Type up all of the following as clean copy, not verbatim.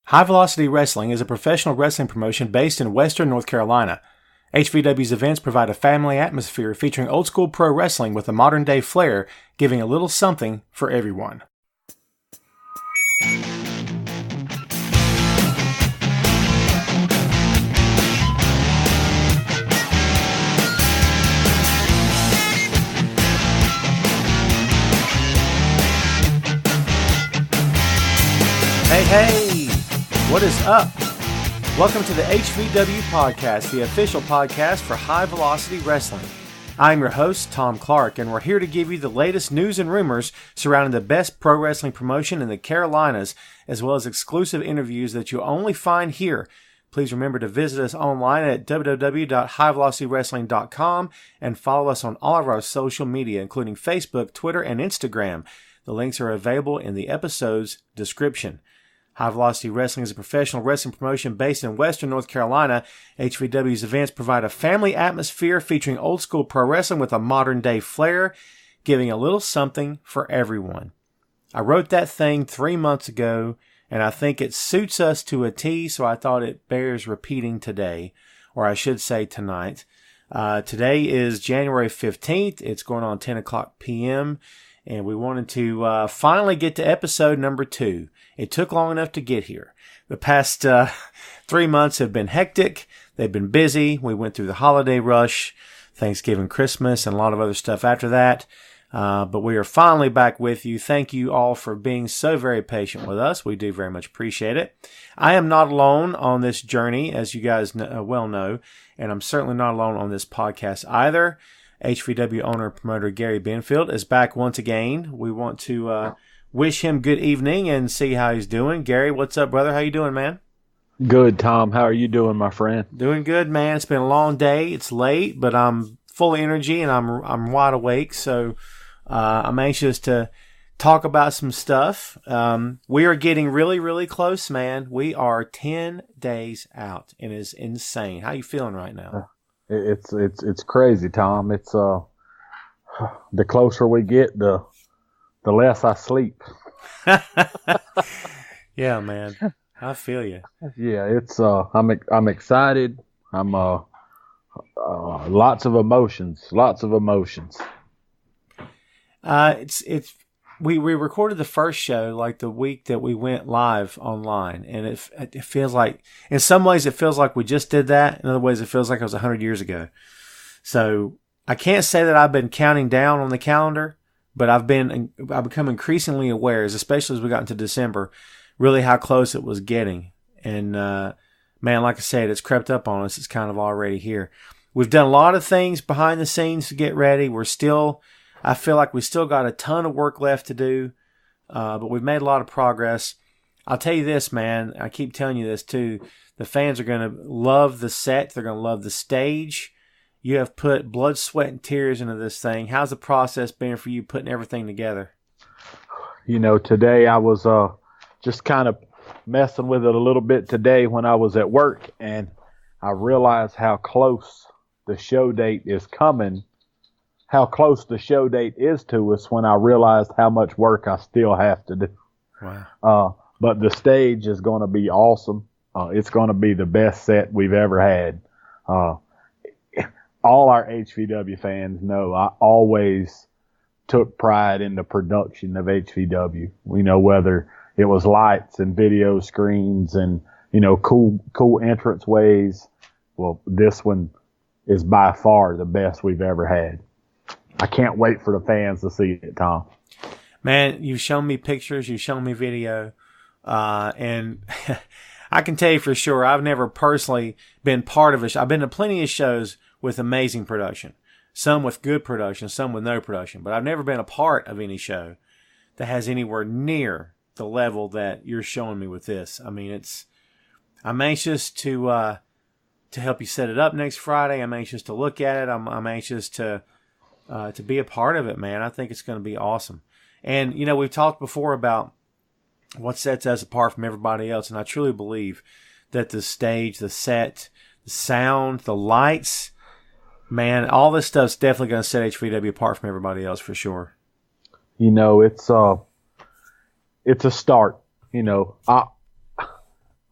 High Velocity Wrestling is a professional wrestling promotion based in Western North Carolina. HVW's events provide a family atmosphere featuring old school pro wrestling with a modern day flair, giving a little something for everyone. Hey! What is up? Welcome to the HVW Podcast, the official podcast for High Velocity Wrestling. I'm your host, Tom Clark, and we're here to give you the latest news and rumors surrounding the best pro wrestling promotion in the Carolinas, as well as exclusive interviews that you'll only find here. Please remember to visit us online at www.highvelocitywrestling.com and follow us on all of our social media, including Facebook, Twitter, and Instagram. The links are available in the episode's description. High Velocity Wrestling is a professional wrestling promotion based in Western North Carolina. HVW's events provide a family atmosphere featuring old school pro wrestling with a modern day flair, giving a little something for everyone. I wrote that thing 3 months ago, and I think it suits us to a T, so I thought it bears repeating today, or I should say tonight. Today is January 15th. It's going on 10 o'clock p.m., and we wanted to finally get to episode number 2. It took long enough to get here. The past 3 months have been hectic. They've been busy. We went through the holiday rush, Thanksgiving, Christmas, and a lot of other stuff after that. But we are finally back with you. Thank you all for being so very patient with us. We do very much appreciate it. I am not alone on this journey, as you guys well know, and I'm certainly not alone on this podcast either. HVW owner and promoter Gary Benfield is back once again. We want to wish him good evening and see how he's doing. Gary, what's up, brother? How you doing, man? Good, Tom. How are you doing, my friend? Doing good, man. It's been a long day. It's late, but I'm full of energy and I'm wide awake. So I'm anxious to talk about some stuff. We are getting really, really close, man. We are 10 days out, and it's insane. How you feeling right now? It's crazy, Tom. It's the closer we get, the less I sleep. Yeah, man. I feel you. Yeah, it's I'm excited. I'm lots of emotions. We recorded the first show like the week that we went live online, and it feels like, in some ways it feels like we just did that. In other ways it feels like it was 100 years ago. So I can't say that I've been counting down on the calendar, but I've become increasingly aware, especially as we got into December, really how close it was getting. And man, like I said, it's crept up on us. It's kind of already here. We've done a lot of things behind the scenes to get ready. I feel like we still got a ton of work left to do, but we've made a lot of progress. I'll tell you this, man. I keep telling you this too. The fans are going to love the set. They're going to love the stage. You have put blood, sweat, and tears into this thing. How's the process been for you putting everything together? You know, today I was just kind of messing with it a little bit today when I was at work, and I realized how close the show date is coming. How close the show date is to us when I realized how much work I still have to do. Wow. But the stage is going to be awesome. It's going to be the best set we've ever had. All our HVW fans know I always took pride in the production of HVW. We know whether it was lights and video screens and, cool entrance ways. Well, this one is by far the best we've ever had. I can't wait for the fans to see it, Tom. Man, you've shown me pictures, you've shown me video, and I can tell you for sure, I've never personally been part of a show. I've been to plenty of shows with amazing production, some with good production, some with no production, but I've never been a part of any show that has anywhere near the level that you're showing me with this. I mean, I'm anxious to help you set it up next Friday. I'm anxious to look at it. I'm anxious to be a part of it, man. I think it's going to be awesome. And, we've talked before about what sets us apart from everybody else, and I truly believe that the stage, the set, the sound, the lights, man, all this stuff's definitely going to set HVW apart from everybody else for sure. It's a start.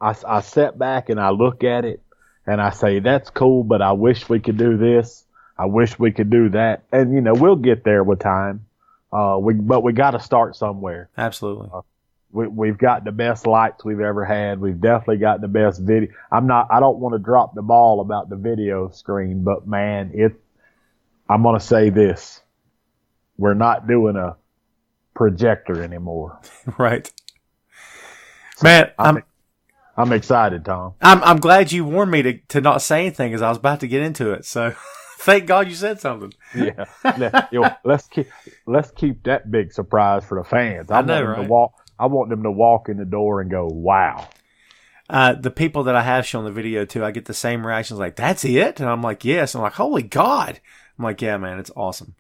I sit back and I look at it and I say, that's cool, but I wish we could do this. I wish we could do that. And, we'll get there with time. But we got to start somewhere. Absolutely. We've got the best lights we've ever had. We've definitely got the best video. I don't want to drop the ball about the video screen, but man, I'm going to say this. We're not doing a projector anymore. Right. Man, I'm excited, Tom. I'm glad you warned me to not say anything because I was about to get into it. So thank God you said something. Yeah. Let's keep that big surprise for the fans. I want them to walk in the door and go, wow. The people that I have shown the video to, I get the same reactions like, that's it? And I'm like, yes. I'm like, holy God. I'm like, yeah, man, it's awesome.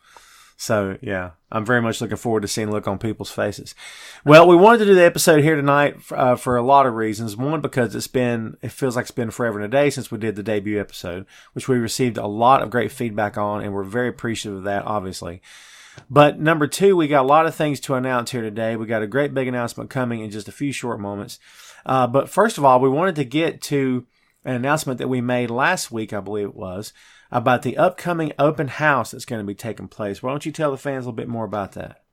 So, yeah, I'm very much looking forward to seeing the look on people's faces. Well, we wanted to do the episode here tonight for a lot of reasons. One, because it feels like it's been forever and a day since we did the debut episode, which we received a lot of great feedback on, and we're very appreciative of that, obviously. But number two, we got a lot of things to announce here today. We got a great big announcement coming in just a few short moments. But first of all, we wanted to get to an announcement that we made last week, I believe it was, about the upcoming open house that's going to be taking place. Why don't you tell the fans a little bit more about that?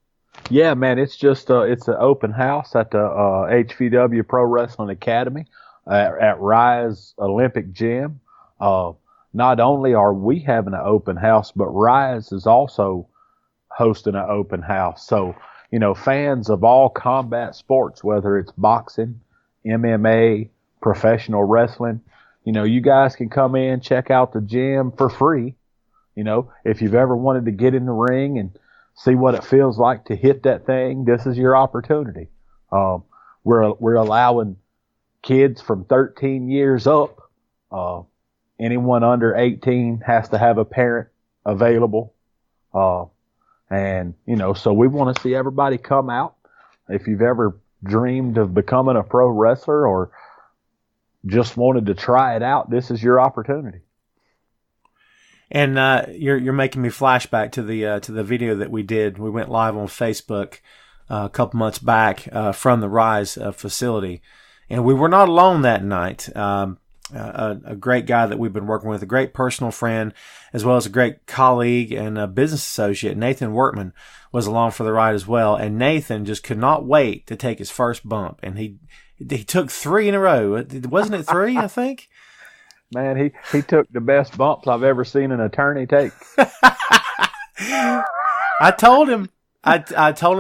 Yeah, man, it's just it's an open house at the HVW Pro Wrestling Academy at Rise Olympic Gym. Not only are we having an open house, but Rise is also hosting an open house. So, fans of all combat sports, whether it's boxing, MMA, professional wrestling, you guys can come in, check out the gym for free. If you've ever wanted to get in the ring and see what it feels like to hit that thing, this is your opportunity. We're allowing kids from 13 years up. Anyone under 18 has to have a parent available. And, so we want to see everybody come out. If you've ever dreamed of becoming a pro wrestler or just wanted to try it out, this is your opportunity. And you're making me flashback to the video that we did. We went live on Facebook a couple months back from the Rise facility, and we were not alone that night. A great guy that we've been working with, a great personal friend, as well as a great colleague and a business associate, Nathan Workman, was along for the ride as well. And Nathan just could not wait to take his first bump, and he took 3 in a row. Wasn't it 3? I think. Man, he took the best bumps I've ever seen an attorney take. I told him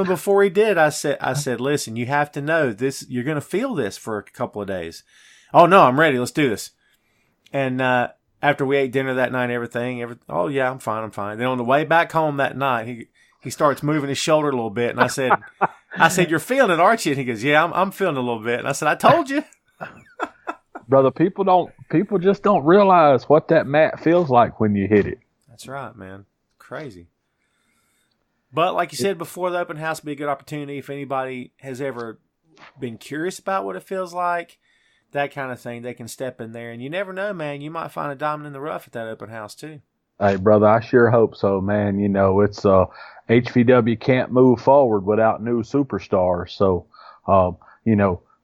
before he did. I said, listen, you have to know this. You're going to feel this for a couple of days. Oh no, I'm ready. Let's do this. And after we ate dinner that night, oh yeah, I'm fine. Then on the way back home that night, he starts moving his shoulder a little bit, and I said, you're feeling it, aren't you? And he goes, yeah, I'm feeling it a little bit. And I said, I told you. Brother, people just don't realize what that mat feels like when you hit it. That's right, man. Crazy. But like you said before, the open house would be a good opportunity if anybody has ever been curious about what it feels like, that kind of thing. They can step in there, and you never know, man. You might find a diamond in the rough at that open house too. Hey, brother, I sure hope so, man. It's HVW can't move forward without new superstars. So,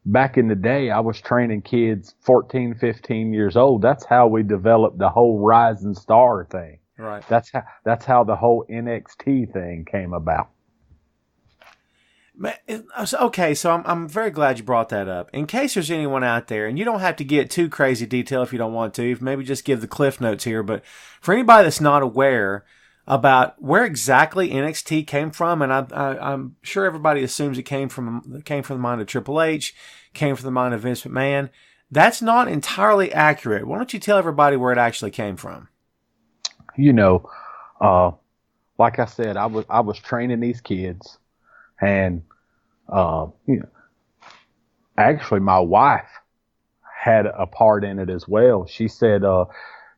back in the day, I was training kids 14, 15 years old. That's how we developed the whole Rising Star thing. Right. That's how the whole NXT thing came about. Okay, so I'm very glad you brought that up. In case there's anyone out there, and you don't have to get too crazy detail if you don't want to, maybe just give the cliff notes here, but for anybody that's not aware about where exactly NXT came from, and I'm sure everybody assumes it came from the mind of Triple H, came from the mind of Vince McMahon. That's not entirely accurate. Why don't you tell everybody where it actually came from? Like I said, I was training these kids, and actually my wife had a part in it as well. She said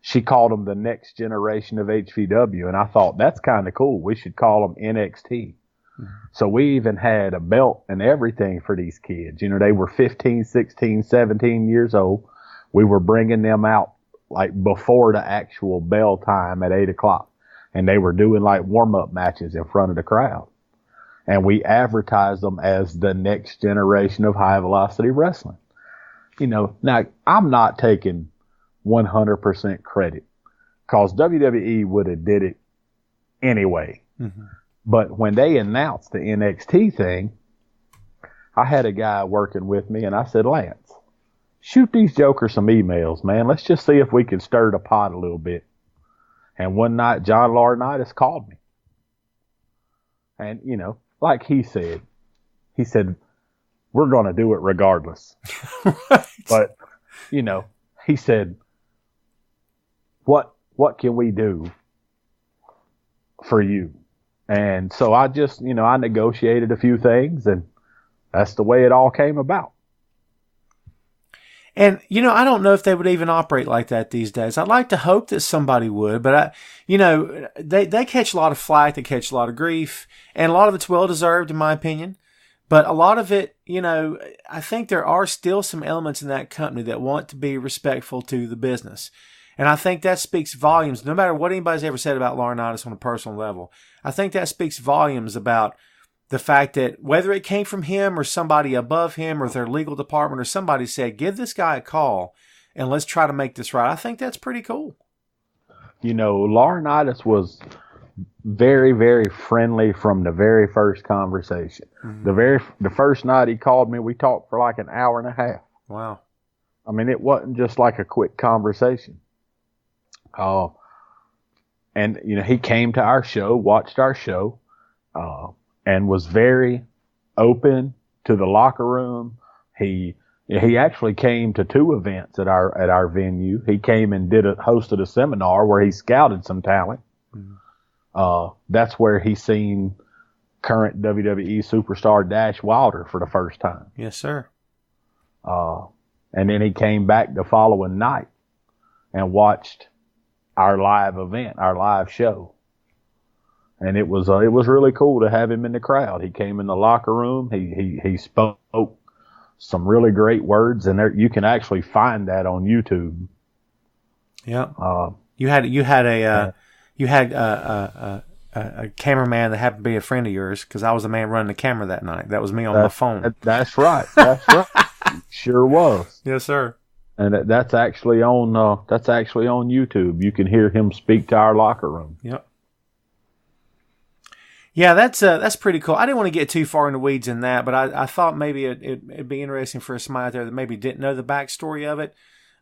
she called them the next generation of HVW, and I thought that's kind of cool. We should call them NXT. Mm-hmm. So we even had a belt and everything for these kids. They were 15, 16, 17 years old. We were bringing them out like before the actual bell time at 8 o'clock. And they were doing like warm-up matches in front of the crowd. And we advertised them as the next generation of high-velocity wrestling. now I'm not taking 100% credit because WWE would have did it anyway. Mm-hmm. But when they announced the NXT thing, I had a guy working with me and I said, Lance, shoot these jokers some emails, man. Let's just see if we can stir the pot a little bit. And one night, John Laurinaitis called me. And, like he said, we're going to do it regardless. Right. But, he said, what can we do for you? And so I just, I negotiated a few things, and that's the way it all came about. And, I don't know if they would even operate like that these days. I'd like to hope that somebody would, but they catch a lot of flack, they catch a lot of grief, and a lot of it's well-deserved in my opinion. But a lot of it, I think there are still some elements in that company that want to be respectful to the business. And I think that speaks volumes, no matter what anybody's ever said about Laurinaitis on a personal level. I think that speaks volumes about the fact that whether it came from him or somebody above him or their legal department or somebody said, give this guy a call and let's try to make this right. I think that's pretty cool. Laurinaitis was very, very friendly from the very first conversation. Mm-hmm. The first night he called me, we talked for like an hour and a half. Wow. I mean, it wasn't just like a quick conversation. And he came to our show, watched our show, and was very open to the locker room. He actually came to 2 events at our venue. He came and hosted a seminar where he scouted some talent. Mm-hmm. That's where he seen current WWE superstar Dash Wilder for the first time. Yes, sir. And then he came back the following night and watched our live event, our live show. And it was really cool to have him in the crowd. He came in the locker room. He spoke some really great words, and you can actually find that on YouTube. Yeah. You had a cameraman that happened to be a friend of yours, because I was the man running the camera that night. That was me on my phone. That's right. That's right. Sure was. Yes, sir. And that's actually on YouTube. You can hear him speak to our locker room. Yep. Yeah, that's pretty cool. I didn't want to get too far in the weeds in that, but I thought maybe it'd be interesting for somebody out there that maybe didn't know the backstory of it.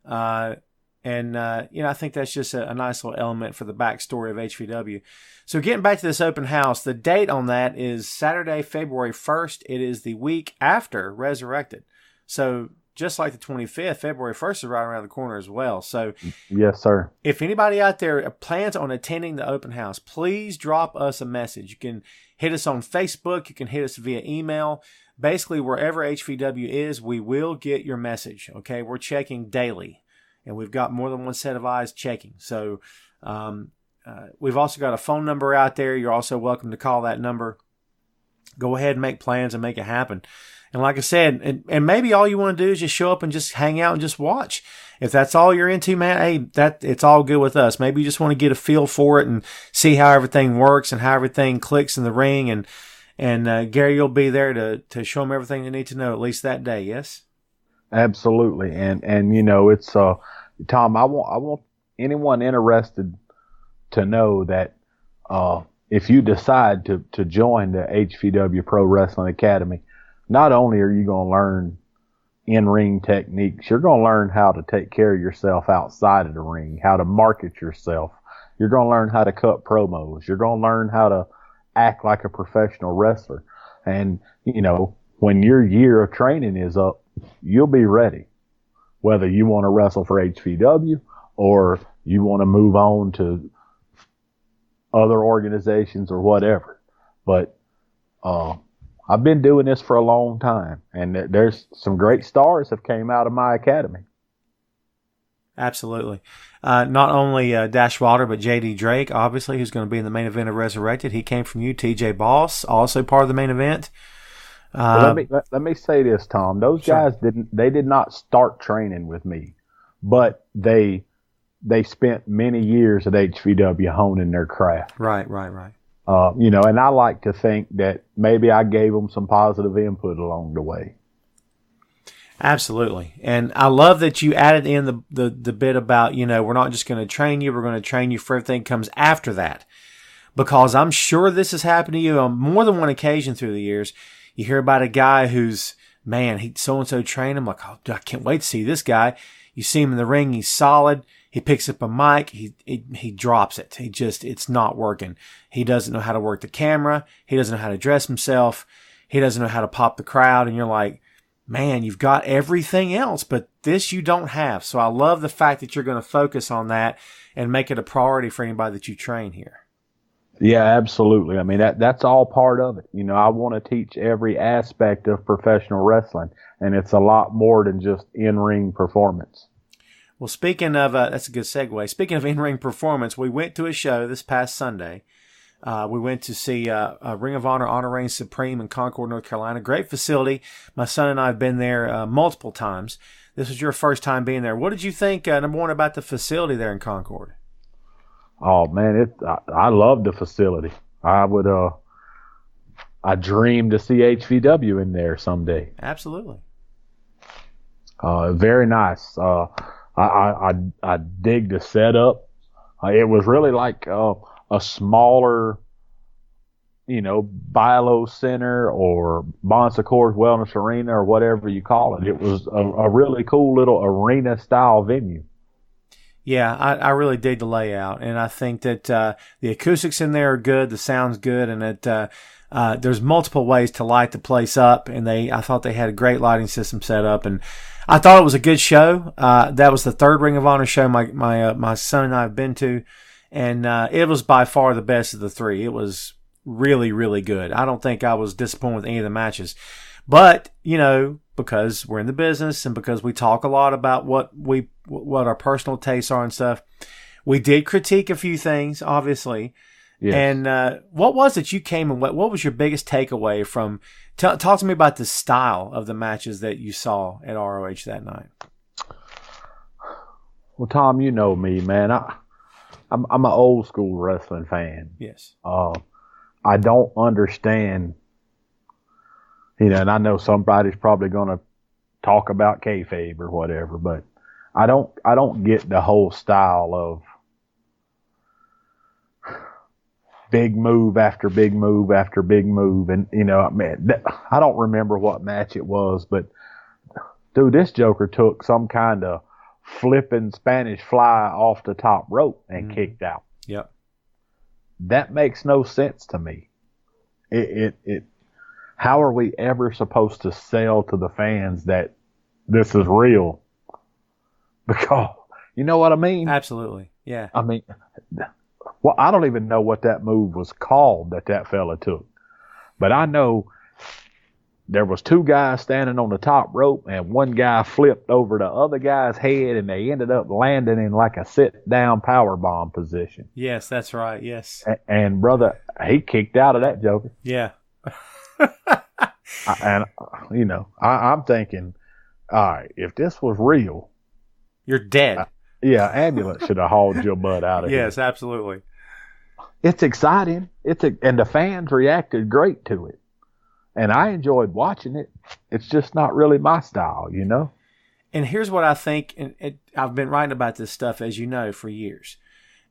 I think that's just a nice little element for the backstory of HVW. So getting back to this open house, the date on that is Saturday, February 1st. It is the week after Resurrected. So just like the 25th, February 1st is right around the corner as well. So yes, sir. If anybody out there plans on attending the open house, please drop us a message. You can hit us on Facebook. You can hit us via email. Basically, wherever HVW is, we will get your message. Okay, we're checking daily, and we've got more than one set of eyes checking. So we've also got a phone number out there. You're also welcome to call that number. Go ahead and make plans and make it happen. And like I said, and maybe all you want to do is just show up and just hang out and just watch. If that's all you're into, man, hey, it's all good with us. Maybe you just want to get a feel for it and see how everything works and how everything clicks in the ring. And Gary, you'll be there to show them everything they need to know, at least that day. Yes. Absolutely. And it's Tom. I want anyone interested to know that if you decide to join the HVW Pro Wrestling Academy, not only are you going to learn in-ring techniques, you're going to learn how to take care of yourself outside of the ring, how to market yourself. You're going to learn how to cut promos. You're going to learn how to act like a professional wrestler. And, when your year of training is up, you'll be ready. Whether you want to wrestle for HVW or you want to move on to other organizations or whatever. But, I've been doing this for a long time, and there's some great stars have came out of my academy. Absolutely. Not only Dash Wilder, but J.D. Drake, obviously, who's going to be in the main event of Resurrected. He came from you. T.J. Boss, also part of the main event. Let me say this, Tom. Those guys did not start training with me, but they spent many years at HVW honing their craft. Right. And I like to think that maybe I gave them some positive input along the way. Absolutely. And I love that you added in the bit about, we're not just going to train you, we're going to train you for everything that comes after that. Because I'm sure this has happened to you on more than one occasion through the years. You hear about a guy who's, man, he so-and-so trained him. Like, oh, I can't wait to see this guy. You see him in the ring, he's solid. He picks up a mic, he drops it. It's not working. He doesn't know how to work the camera. He doesn't know how to dress himself. He doesn't know how to pop the crowd. And you're like, man, you've got everything else, but this you don't have. So I love the fact that you're going to focus on that and make it a priority for anybody that you train here. Yeah, absolutely. I mean, that's all part of it. I want to teach every aspect of professional wrestling, and it's a lot more than just in-ring performance. Well, speaking of, that's a good segue. Speaking of in-ring performance, we went to a show this past Sunday. We went to see Ring of Honor Reign Supreme in Concord, North Carolina. Great facility. My son and I have been there multiple times. This was your first time being there. What did you think, number one, about the facility there in Concord? Oh man, I love the facility. I dream to see HVW in there someday. Absolutely. Very nice. I dig the setup. It was really like a smaller, Bilo Center or Bon Secours Wellness Arena or whatever you call it. It was a really cool little arena style venue. Yeah, I really dig the layout, and I think that the acoustics in there are good, the sound's good, and that there's multiple ways to light the place up, and I thought they had a great lighting system set up, and I thought it was a good show. That was the third Ring of Honor show my son and I have been to, and it was by far the best of the three. It was really, really good. I don't think I was disappointed with any of the matches. But, because we're in the business and because we talk a lot about what our personal tastes are and stuff, we did critique a few things, obviously. Yes. And what was it you came and what was your biggest takeaway from? Talk to me about the style of the matches that you saw at ROH that night. Well, Tom, you know me, man. I'm an old school wrestling fan. Yes. I don't understand. And I know somebody's probably going to talk about kayfabe or whatever, but I don't get the whole style of big move after big move after big move. And, I don't remember what match it was, but dude, this Joker took some kind of flipping Spanish fly off the top rope and kicked out. Yep. That makes no sense to me. How are we ever supposed to sell to the fans that this is real? Because, you know what I mean? Absolutely. Yeah. I mean, well, I don't even know what that move was called that fella took. But I know there was two guys standing on the top rope and one guy flipped over the other guy's head and they ended up landing in like a sit-down powerbomb position. Yes, that's right. Yes. And brother, he kicked out of that Joker. Yeah. I'm thinking, all right, if this was real, you're dead. Ambulance should have hauled your butt out of here. Yes, absolutely. It's exciting. And the fans reacted great to it, and I enjoyed watching it. It's just not really my style, And here's what I think, and I've been writing about this stuff, as you know, for years,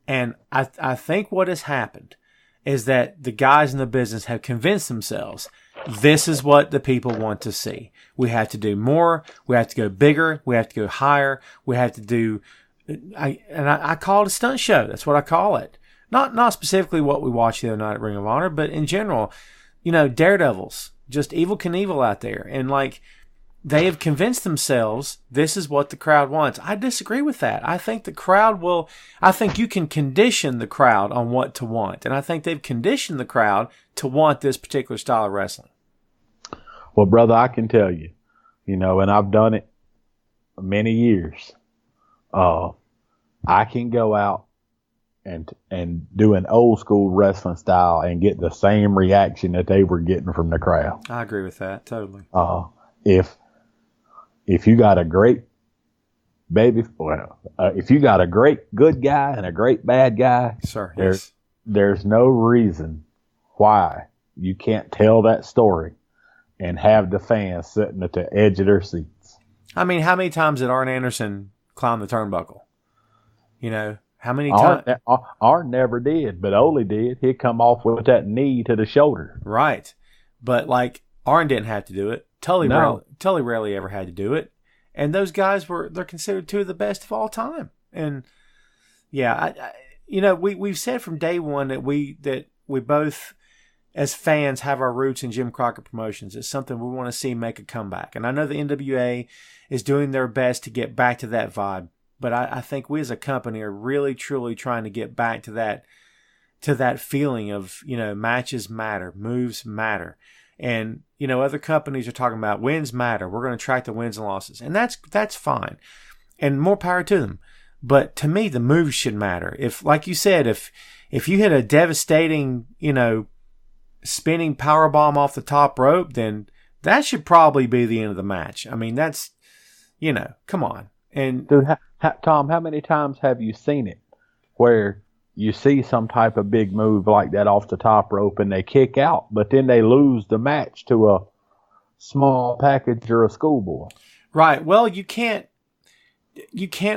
and I think what has happened is that the guys in the business have convinced themselves this is what the people want to see. We have to do more. We have to go bigger. We have to go higher. We have to do, I call it a stunt show. That's what I call it. Not specifically what we watched the other night at Ring of Honor, but in general, daredevils, just Evel Knievel out there. And they have convinced themselves this is what the crowd wants. I disagree with that. I think I think you can condition the crowd on what to want. And I think they've conditioned the crowd to want this particular style of wrestling. Well, brother, I can tell you, and I've done it many years. I can go out and do an old school wrestling style and get the same reaction that they were getting from the crowd. I agree with that. Totally. If you got a great if you got a great good guy and a great bad guy, sir, there's no reason why you can't tell that story and have the fans sitting at the edge of their seats. I mean, how many times did Arn Anderson climb the turnbuckle? You know, how many times? Arn never did, but Ole did. He'd come off with that knee to the shoulder. Right. But, like, Arn didn't have to do it. Tully rarely ever had to do it. And those guys they're considered two of the best of all time. And, yeah, we've said from day one that we both, as fans, have our roots in Jim Crockett Promotions. It's something we want to see make a comeback. And I know the NWA is doing their best to get back to that vibe. But I think we as a company are really, truly trying to get back to that feeling of, matches matter, moves matter. And, other companies are talking about wins matter. We're going to track the wins and losses. And that's fine. And more power to them. But to me, the moves should matter. If, like you said, if you hit a devastating, spinning power bomb off the top rope, then that should probably be the end of the match. I mean, that's, come on. And dude, Tom, how many times have you seen it where you see some type of big move like that off the top rope and they kick out, but then they lose the match to a small package or a schoolboy? Right. Well, you can't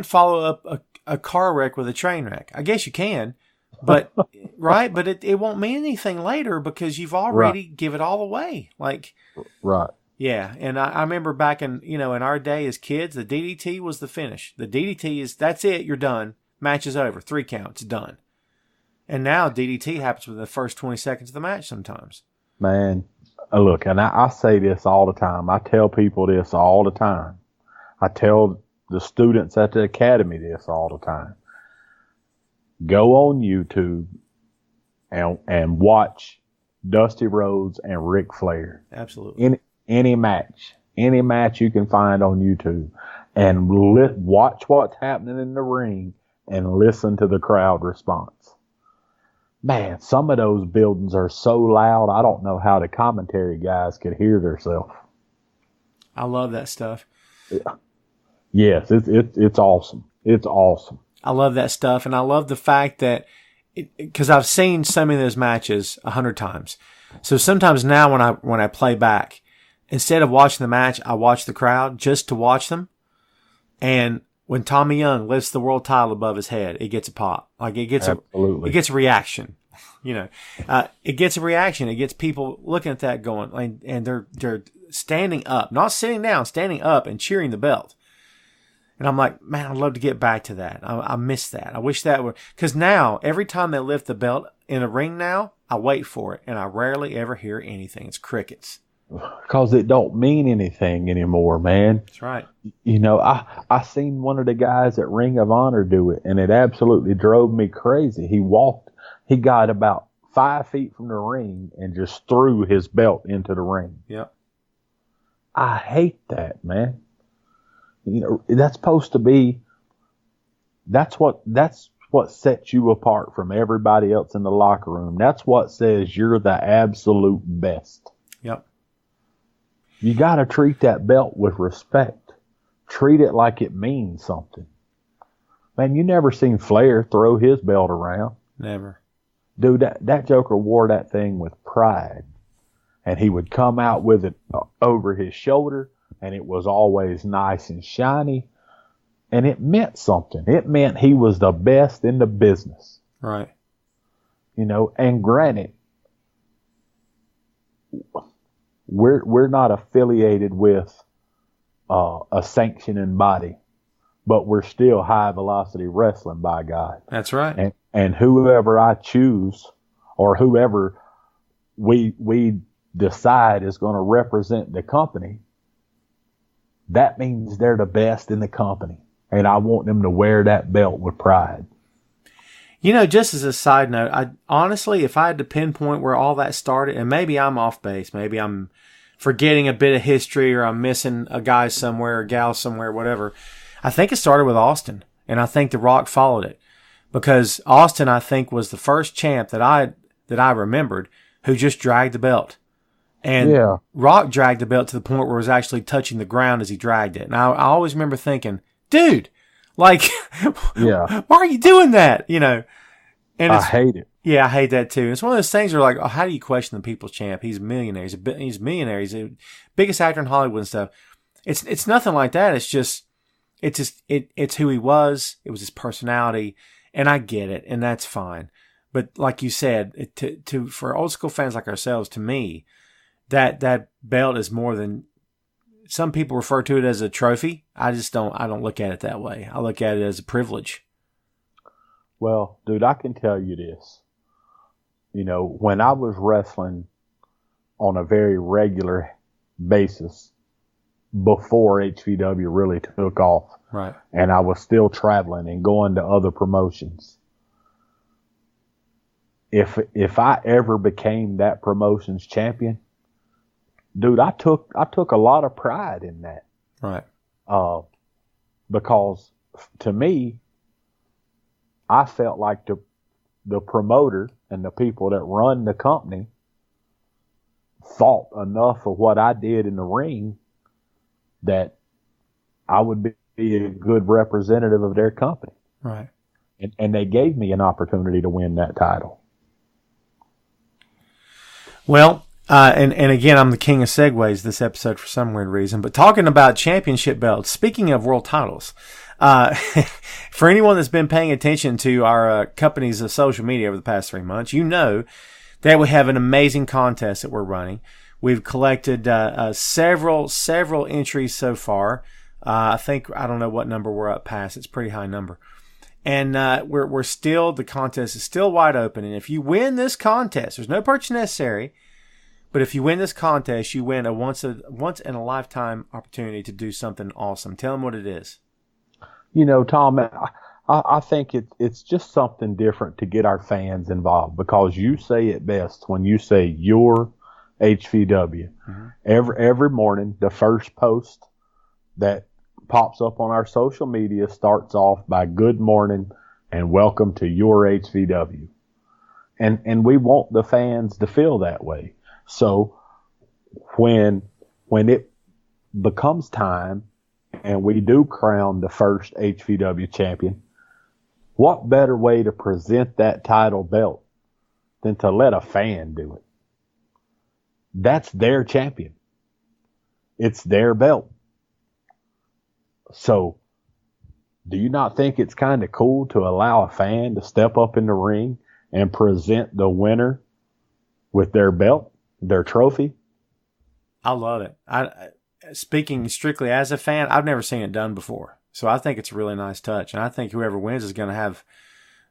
follow up a car wreck with a train wreck. I guess you can, but right. But it won't mean anything later because you've already give it all away. Like, right. Yeah. And I remember back in our day as kids, the DDT was the finish. The DDT that's it. You're done. Match is over. 3 counts. Done. And now DDT happens within the first 20 seconds of the match sometimes. Man, look, and I say this all the time. I tell people this all the time. I tell the students at the academy this all the time. Go on YouTube and watch Dusty Rhodes and Ric Flair. Absolutely. Any match you can find on YouTube, and watch what's happening in the ring and listen to the crowd response. Man, some of those buildings are so loud, I don't know how the commentary guys could hear themselves. I love that stuff. Yeah. Yes, it's awesome. It's awesome. I love that stuff, and I love the fact that, because I've seen some of those matches 100 times. So sometimes now when I play back, instead of watching the match, I watch the crowd just to watch them. And when Tommy Young lifts the world title above his head, it gets a pop. Like it gets a reaction. It gets a reaction. It gets people looking at that going, and they're standing up, not sitting down, standing up and cheering the belt. And I'm like, man, I'd love to get back to that. I miss that. I wish that were, because now every time they lift the belt in a ring now, I wait for it, and I rarely ever hear anything. It's crickets. Because it don't mean anything anymore, man. That's right. I seen one of the guys at Ring of Honor do it, and it absolutely drove me crazy. He got about 5 feet from the ring and just threw his belt into the ring. Yep. I hate that, man. That's supposed to be, that's what sets you apart from everybody else in the locker room. That's what says you're the absolute best. Yep. You got to treat that belt with respect. Treat it like it means something. Man, you never seen Flair throw his belt around. Never. Dude, that Joker wore that thing with pride. And he would come out with it over his shoulder, and it was always nice and shiny. And it meant something. It meant he was the best in the business. Right. And granted, we're not affiliated with a sanctioning body, but we're still High Velocity Wrestling, by God. That's right. And whoever I choose, or whoever we decide is going to represent the company, that means they're the best in the company. And I want them to wear that belt with pride. Just as a side note, I honestly, if I had to pinpoint where all that started, and maybe I'm off base, maybe I'm forgetting a bit of history, or I'm missing a guy somewhere, a gal somewhere, whatever. I think it started with Austin, and I think The Rock followed it, because Austin, I think, was the first champ that I remembered who just dragged the belt. And Rock dragged the belt to the point where it was actually touching the ground as he dragged it. And I always remember thinking, dude, like, why are you doing that? And I hate it. Yeah, I hate that too. It's one of those things where, like, how do you question the people's champ? He's a millionaire. He's a millionaire. He's the biggest actor in Hollywood and stuff. It's nothing like that. It's who he was. It was his personality, and I get it, and that's fine. But like you said, for old school fans like ourselves, to me, that belt is more than, some people refer to it as a trophy. I don't look at it that way. I look at it as a privilege. Well, dude, I can tell you this. When I was wrestling on a very regular basis before HVW really took off, right, and I was still traveling and going to other promotions, if I ever became that promotion's champion, dude, I took a lot of pride in that. Right. Because to me, I felt like the promoter and the people that run the company thought enough of what I did in the ring that I would be a good representative of their company. Right. And they gave me an opportunity to win that title. Well, and again, I'm the king of segues this episode for some weird reason. But talking about championship belts, speaking of world titles, for anyone that's been paying attention to our company's social media over the past 3 months, you know that we have an amazing contest that we're running. We've collected several entries so far. I don't know what number we're up past. It's a pretty high number. And we're still, the contest is still wide open. And if you win this contest, there's no purchase necessary. But if you win this contest, you win a once in a lifetime opportunity to do something awesome. Tell them what it is. Tom, I think it's just something different to get our fans involved, because you say it best when you say your HVW. Mm-hmm. Every morning, the first post that pops up on our social media starts off by good morning and welcome to your HVW. And we want the fans to feel that way. So when it becomes time and we do crown the first HVW champion, what better way to present that title belt than to let a fan do it? That's their champion. It's their belt. So do you not think it's kind of cool to allow a fan to step up in the ring and present the winner with their belt, their trophy? I love it. Speaking strictly as a fan, I've never seen it done before. So I think it's a really nice touch. And I think whoever wins is going to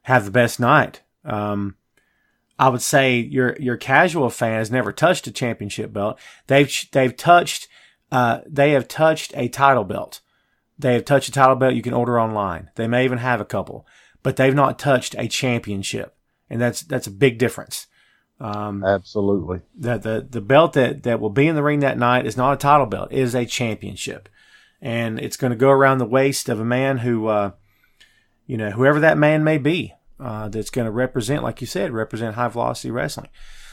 have the best night. I would say your casual fan has never touched a championship belt. They have touched a title belt. They have touched a title belt you can order online. They may even have a couple, but they've not touched a championship. And that's a big difference. Absolutely. The belt that will be in the ring that night is not a title belt. It is a championship. And it's going to go around the waist of a man who, whoever that man may be, that's going to represent, like you said, represent high velocity wrestling.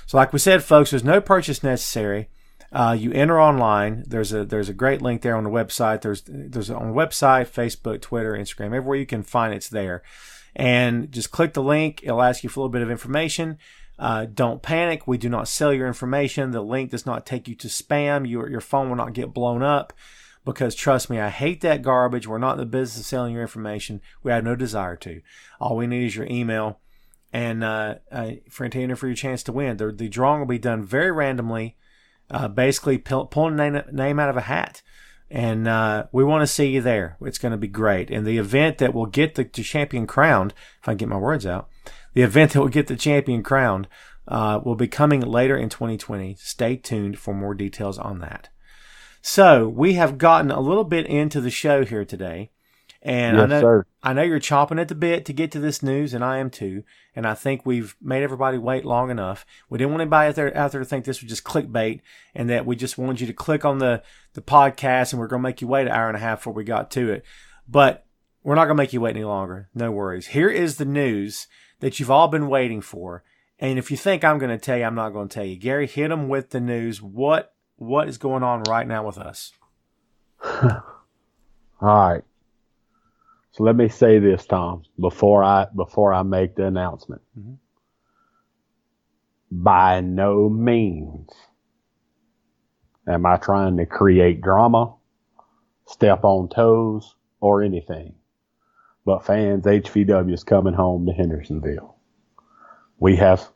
So like we said, folks, there's no purchase necessary. You enter online. There's a great link there on the website. There's on the website, Facebook, Twitter, Instagram, everywhere you can find it's there. And just click the link. It'll ask you for a little bit of information. Don't panic. We do not sell your information. The link does not take you to spam. Your phone will not get blown up, because trust me, I hate that garbage. We're not in the business of selling your information. We have no desire to. All we need is your email and for your chance to win. The drawing will be done very randomly, basically pulling a name out of a hat. And we want to see you there. It's going to be great. And the event that will get the champion crowned, if I can get my words out, the event that will get the champion crowned will be coming later in 2020. Stay tuned for more details on that. So we have gotten a little bit into the show here today. And yes, I know you're chomping at the bit to get to this news, and I am too. And I think we've made everybody wait long enough. We didn't want anybody out there to think this was just clickbait and that we just wanted you to click on the podcast and we're going to make you wait an hour and a half before we got to it. But we're not going to make you wait any longer. No worries. Here is the news that you've all been waiting for. And if you think I'm going to tell you, I'm not going to tell you. Gary, hit them with the news. What is going on right now with us? All right. So let me say this, Tom, before I make the announcement. Mm-hmm. By no means am I trying to create drama step on toes, or anything. But fans, HVW is coming home to Hendersonville. We have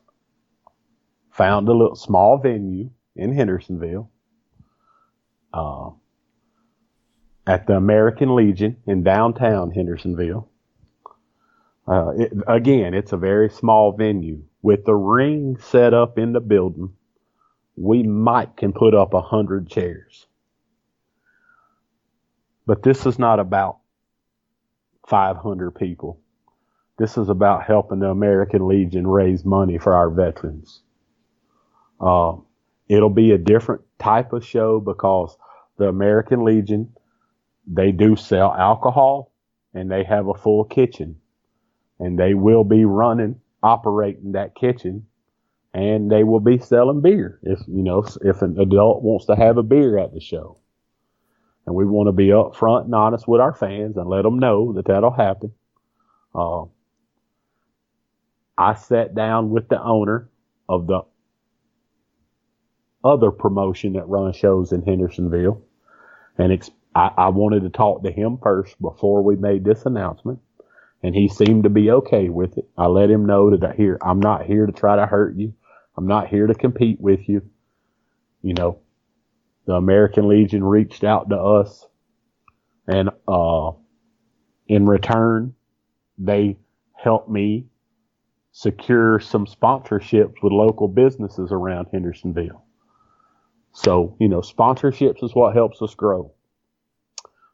found a little small venue in Hendersonville, at the American Legion in downtown Hendersonville. It's a very small venue. With the ring set up in the building, we can put up 100 chairs. But this is not about 500 people. This is about helping the American Legion raise money for our veterans. It'll be a different type of show because the American Legion, they do sell alcohol and they have a full kitchen, and they will be operating that kitchen, and they will be selling beer if an adult wants to have a beer at the show. And we want to be upfront and honest with our fans and let them know that that'll happen. I sat down with the owner of the other promotion that runs shows in Hendersonville, and I wanted to talk to him first before we made this announcement, and he seemed to be okay with it. I let him know that I'm not here to try to hurt you. I'm not here to compete with you. The American Legion reached out to us, and in return, they helped me secure some sponsorships with local businesses around Hendersonville. So, sponsorships is what helps us grow.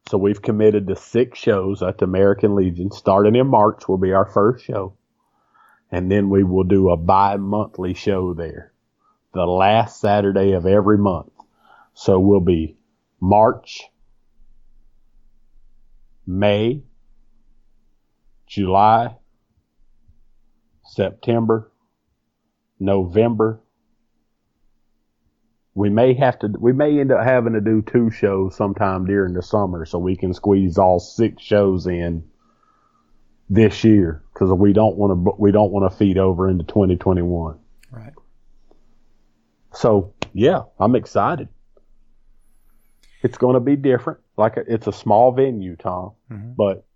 So we've committed to 6 shows at the American Legion. Starting in March will be our first show. And then we will do a bi-monthly show there, the last Saturday of every month. So we'll be March, May, July, September, November. We may end up having to do 2 shows sometime during the summer so we can squeeze all 6 shows in this year, because we don't want to feed over into 2021. Right. So yeah, I'm excited. It's going to be different. It's a small venue, Tom, mm-hmm. but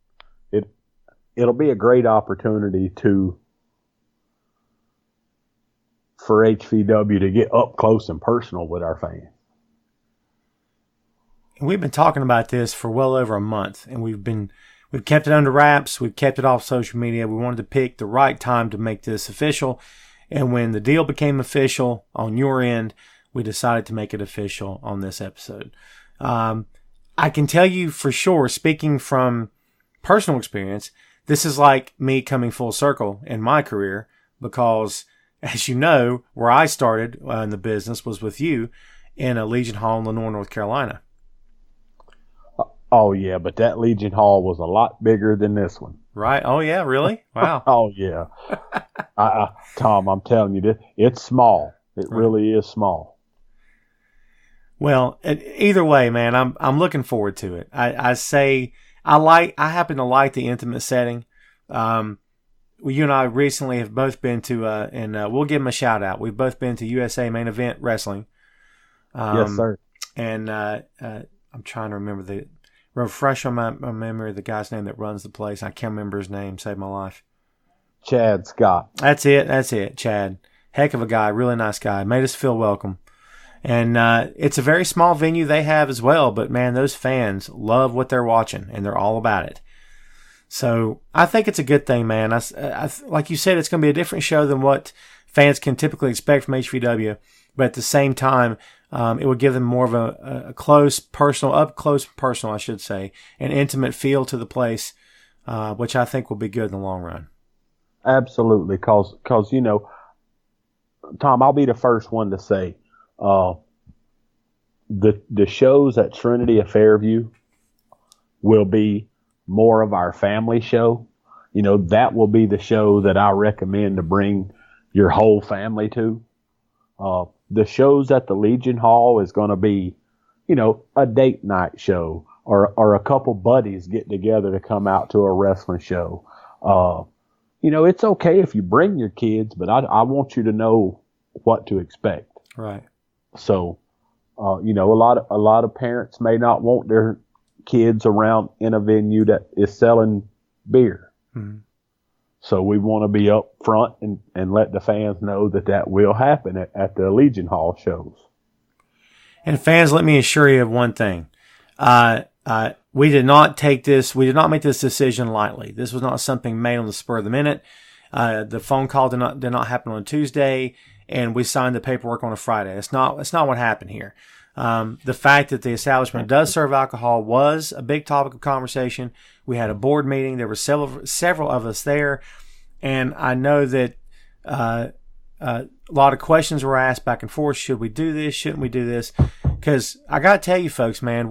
it'll be a great opportunity for HVW to get up close and personal with our fans. We've been talking about this for well over a month, and we've kept it under wraps. We've kept it off social media. We wanted to pick the right time to make this official. And when the deal became official on your end, we decided to make it official on this episode. I can tell you for sure, speaking from personal experience, this is like me coming full circle in my career, because as you know, where I started in the business was with you in a Legion Hall in Lenore, North Carolina. Oh, yeah, but that Legion Hall was a lot bigger than this one. Right? Oh, yeah, really? Wow. Oh, yeah. Tom, I'm telling you, it's small. It really is small. Well, either way, man, I'm looking forward to it. I happen to like the intimate setting. You and I recently have both been to, and we'll give them a shout out. We've both been to USA Main Event Wrestling. Yes, sir. And I'm trying to remember refresh on my memory of the guy's name that runs the place. I can't remember his name. Saved my life. Chad Scott. That's it. Chad. Heck of a guy. Really nice guy. Made us feel welcome. And it's a very small venue they have as well. But, man, those fans love what they're watching, and they're all about it. So I think it's a good thing, man. Like you said, it's going to be a different show than what fans can typically expect from HVW. But at the same time, it would give them more of a up close personal, I should say, an intimate feel to the place, which I think will be good in the long run. Absolutely, because Tom, I'll be the first one to say, the shows at Trinity of Fairview will be more of our family show. That will be the show that I recommend to bring your whole family to. The shows at the Legion Hall is going to be, a date night show or a couple buddies get together to come out to a wrestling show. It's okay if you bring your kids, but I want you to know what to expect. Right. So, a lot of parents may not want their kids around in a venue that is selling beer. Mm-hmm. So we want to be up front and let the fans know that will happen at the Legion Hall shows. And fans, let me assure you of one thing. We did not make this decision lightly. This was not something made on the spur of the minute. The phone call did not happen on a Tuesday, and we signed the paperwork on a Friday. That's not what happened here. The fact that the establishment does serve alcohol was a big topic of conversation. We had a board meeting. There were several of us there, and I know that a lot of questions were asked back and forth. Should we do this? Shouldn't we do this? Because I got to tell you, folks, man,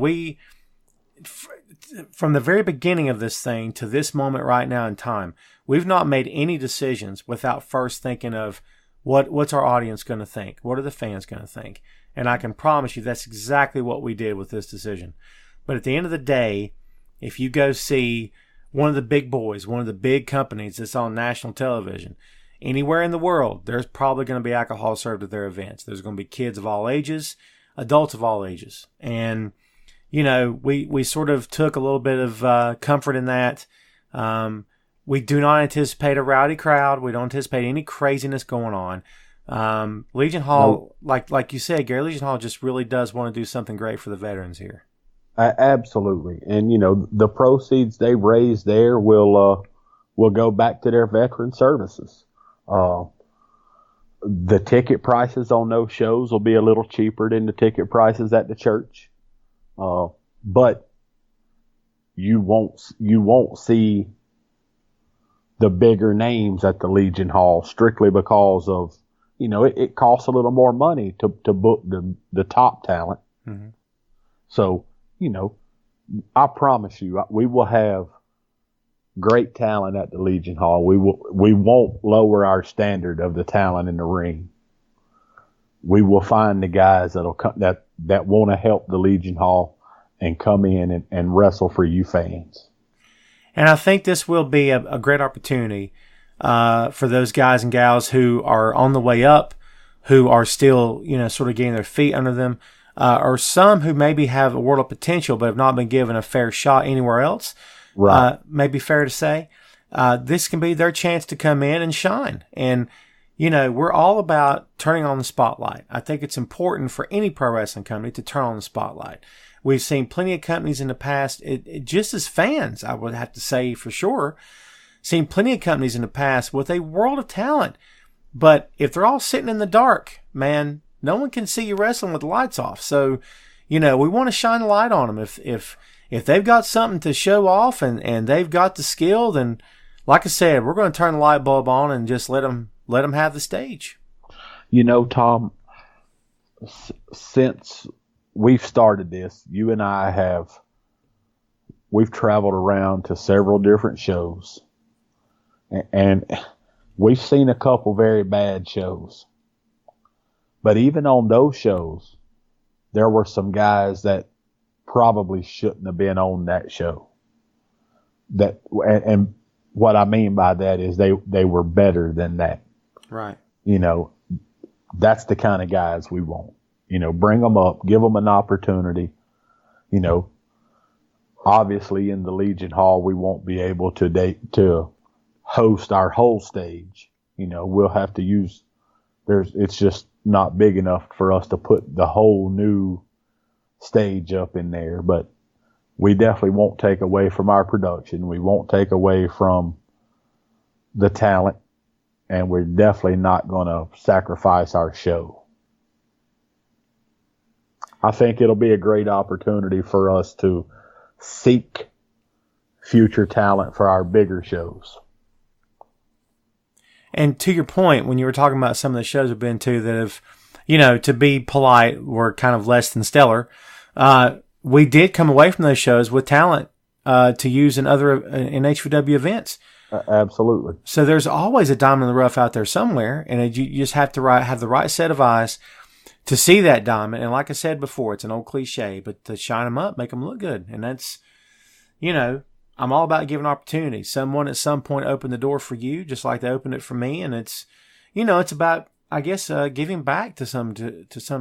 from the very beginning of this thing to this moment right now in time, we've not made any decisions without first thinking of what's our audience going to think? What are the fans going to think? And I can promise you that's exactly what we did with this decision. But at the end of the day, if you go see one of the big boys, one of the big companies that's on national television, anywhere in the world, there's probably going to be alcohol served at their events. There's going to be kids of all ages, adults of all ages. And, you know, we sort of took a little bit of comfort in that. We do not anticipate a rowdy crowd. We don't anticipate any craziness going on. Legion Hall, like you said, Gary, Legion Hall just really does want to do something great for the veterans here. Absolutely. And, you know, the proceeds they raise there will go back to their veteran services. The ticket prices on those shows will be a little cheaper than the ticket prices at the church. But you won't see the bigger names at the Legion Hall strictly because of, you know, it costs a little more money to book the top talent. Mm-hmm. So, you know, I promise you, we will have great talent at the Legion Hall. We won't lower our standard of the talent in the ring. We will find the guys that want to help the Legion Hall and come in and wrestle for you fans. And I think this will be a great opportunity for those guys and gals who are on the way up, who are still, you know, sort of getting their feet under them, or some who maybe have a world of potential but have not been given a fair shot anywhere else. Right. Maybe fair to say. This can be their chance to come in and shine. And, you know, we're all about turning on the spotlight. I think it's important for any pro wrestling company to turn on the spotlight. We've seen plenty of companies in the past, just as fans, I would have to say for sure, seen plenty of companies in the past with a world of talent. But if they're all sitting in the dark, man, no one can see you wrestling with the lights off. So, you know, we want to shine a light on them. If they've got something to show off and they've got the skill, then, like I said, we're going to turn the light bulb on and just let them have the stage. You know, Tom, since we've started this, you and I we've traveled around to several different shows, and we've seen a couple very bad shows. But even on those shows, there were some guys that probably shouldn't have been on that show. And what I mean by that is they were better than that. Right. You know, that's the kind of guys we want. You know, bring them up, give them an opportunity. You know, obviously in the Legion Hall, we won't be able to host our whole stage. You know, we'll have to use, it's just not big enough for us to put the whole new stage up in there, but we definitely won't take away from our production. We won't take away from the talent, and we're definitely not going to sacrifice our show. I think it'll be a great opportunity for us to seek future talent for our bigger shows. And to your point, when you were talking about some of the shows we've been to that have, you know, to be polite, were kind of less than stellar, we did come away from those shows with talent to use in HVW events. Absolutely. So there's always a diamond in the rough out there somewhere, and you just have to have the right set of eyes to see that diamond. And like I said before, it's an old cliche, but to shine them up, make them look good. And that's, you know, I'm all about giving opportunity. Someone at some point opened the door for you, just like they opened it for me. And it's, you know, it's about, I guess, giving back to some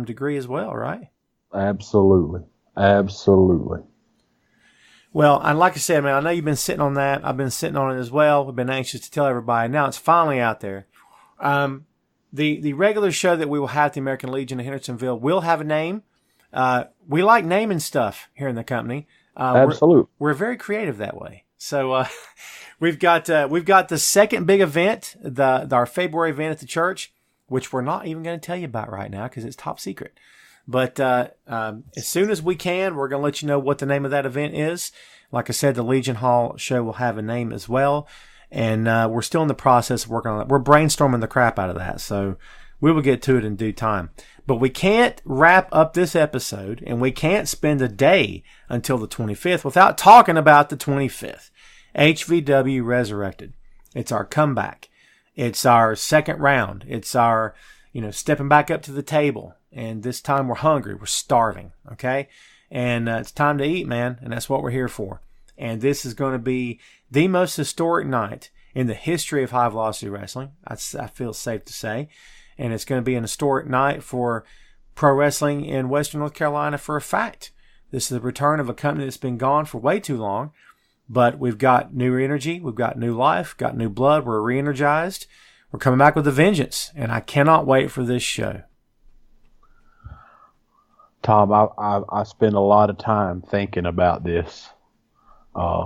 degree as well, right? Absolutely. Absolutely. Well, and like I said, man, I know you've been sitting on that. I've been sitting on it as well. We've been anxious to tell everybody. Now it's finally out there. The regular show that we will have at the American Legion in Hendersonville will have a name. We like naming stuff here in the company. Absolutely. We're very creative that way. So we've got the second big event, our February event at the church, which we're not even going to tell you about right now because it's top secret. But as soon as we can, we're going to let you know what the name of that event is. Like I said, the Legion Hall show will have a name as well. And we're still in the process of working on that. We're brainstorming the crap out of that. So we will get to it in due time. But we can't wrap up this episode, and we can't spend a day until the 25th without talking about the 25th. HVW Resurrected. It's our comeback. It's our second round. It's our, stepping back up to the table. And this time we're hungry. We're starving. Okay? And it's time to eat, man. And that's what we're here for. And this is going to be the most historic night in the history of high velocity wrestling. I feel safe to say. And it's going to be an historic night for pro wrestling in Western North Carolina for a fact. This is the return of a company that's been gone for way too long. But we've got new energy. We've got new life. Got new blood. We're re-energized. We're coming back with a vengeance. And I cannot wait for this show. Tom, I spend a lot of time thinking about this.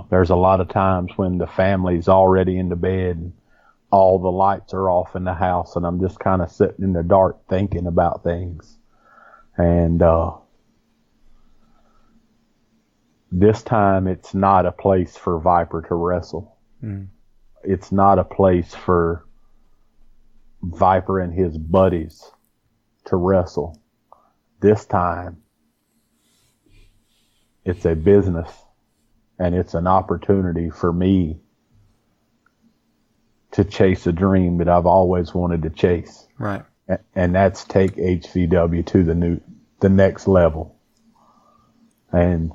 There's a lot of times when the family's already in the bed and all the lights are off in the house, and I'm just kind of sitting in the dark thinking about things. And this time it's not a place for Viper to wrestle. Mm. It's not a place for Viper and his buddies to wrestle. This time it's a business, and it's an opportunity for me to chase a dream that I've always wanted to chase. Right. And that's take HVW to the next level. And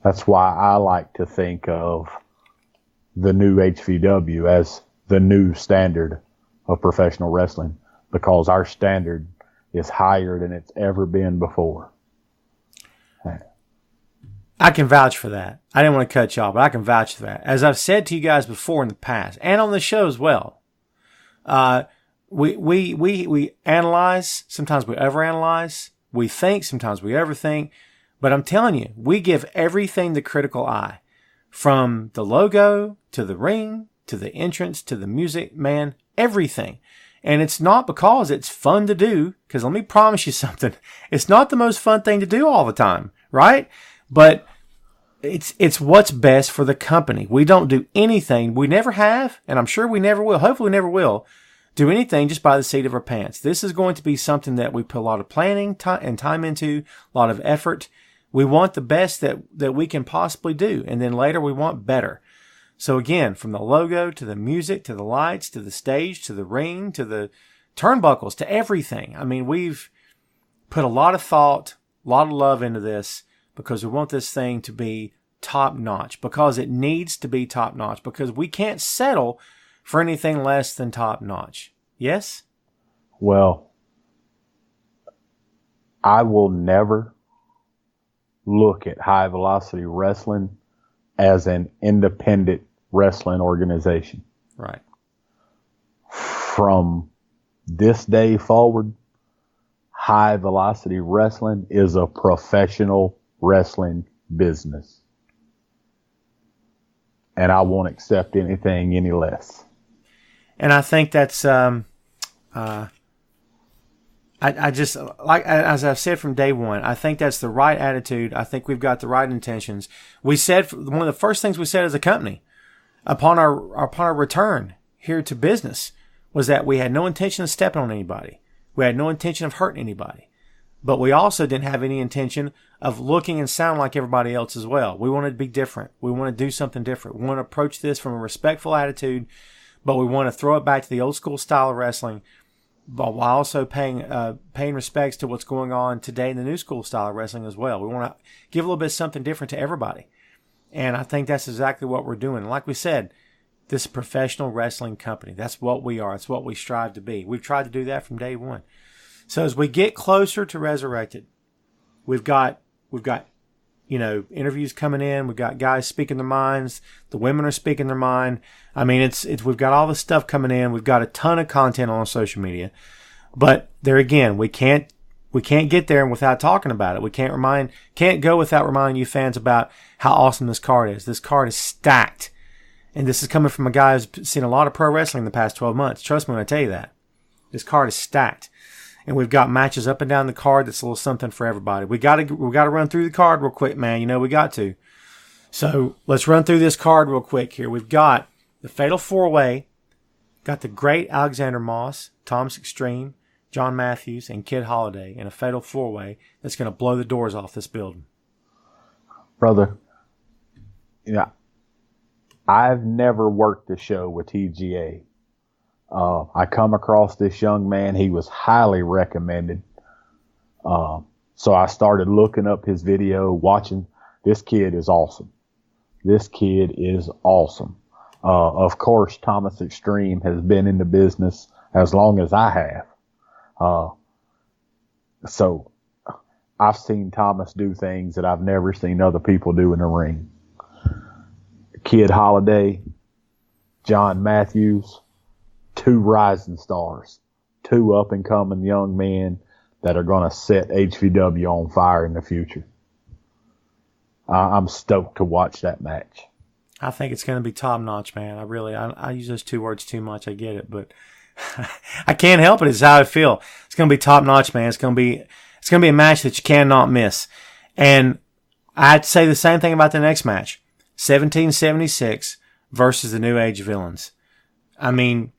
that's why I like to think of the new HVW as the new standard of professional wrestling, because our standard is higher than it's ever been before. I can vouch for that. I didn't want to cut you off, but I can vouch for that. As I've said to you guys before in the past, and on the show as well, we analyze. Sometimes we overanalyze. We think. Sometimes we overthink. But I'm telling you, we give everything the critical eye, from the logo to the ring to the entrance to the music, man, everything. And it's not because it's fun to do, because let me promise you something. It's not the most fun thing to do all the time, right? But it's what's best for the company. We don't do anything. We never have, and I'm sure we never will. Hopefully we never will do anything just by the seat of our pants. This is going to be something that we put a lot of planning and time into, a lot of effort. We want the best that we can possibly do. And then later we want better. So again, from the logo to the music, to the lights, to the stage, to the ring, to the turnbuckles, to everything. I mean, we've put a lot of thought, a lot of love into this, because we want this thing to be top notch, because it needs to be top notch, because we can't settle for anything less than top notch. Yes? Well, I will never look at High Velocity Wrestling as an independent wrestling organization. Right. From this day forward, High Velocity Wrestling is a professional wrestling business. And I won't accept anything any less. And I think that's, I just, like, as I've said from day one, I think that's the right attitude. I think we've got the right intentions. We said, one of the first things we said as a company upon our return here to business was that we had no intention of stepping on anybody. We had no intention of hurting anybody. But we also didn't have any intention of looking and sounding like everybody else as well. We wanted to be different. We want to do something different. We want to approach this from a respectful attitude, but we want to throw it back to the old school style of wrestling, but while also paying respects to what's going on today in the new school style of wrestling as well. We want to give a little bit of something different to everybody. And I think that's exactly what we're doing. Like we said, this is a professional wrestling company. That's what we are. It's what we strive to be. We've tried to do that from day one. So as we get closer to Resurrected, we've got interviews coming in. We've got guys speaking their minds. The women are speaking their mind. I mean, it's we've got all this stuff coming in. We've got a ton of content on our social media. But there again, we can't get there without talking about it. We can't go without reminding you fans about how awesome this card is. This card is stacked. And this is coming from a guy who's seen a lot of pro wrestling in the past 12 months. Trust me when I tell you that. This card is stacked. And we've got matches up and down the card that's a little something for everybody. We gotta run through the card real quick, man. We got to. So let's run through this card real quick here. We've got the Fatal 4-Way, got the Great Alexander Moss, Thomas Extreme, John Matthews, and Kid Holiday in a Fatal 4-Way that's going to blow the doors off this building. Brother, I've never worked a show with TGA. I come across this young man. He was highly recommended. So I started looking up his video, watching. This kid is awesome. This kid is awesome. Of course, Thomas Extreme has been in the business as long as I have. So I've seen Thomas do things that I've never seen other people do in the ring. Kid Holiday, John Matthews, 2 rising stars, 2 up and coming young men that are going to set HVW on fire in the future. I'm stoked to watch that match. I think it's going to be top notch, man. I use those 2 words too much. I get it, but I can't help it. It's how I feel. It's going to be top notch, man. It's going to be a match that you cannot miss. And I'd say the same thing about the next match, 1776 versus the New Age Villains. I mean,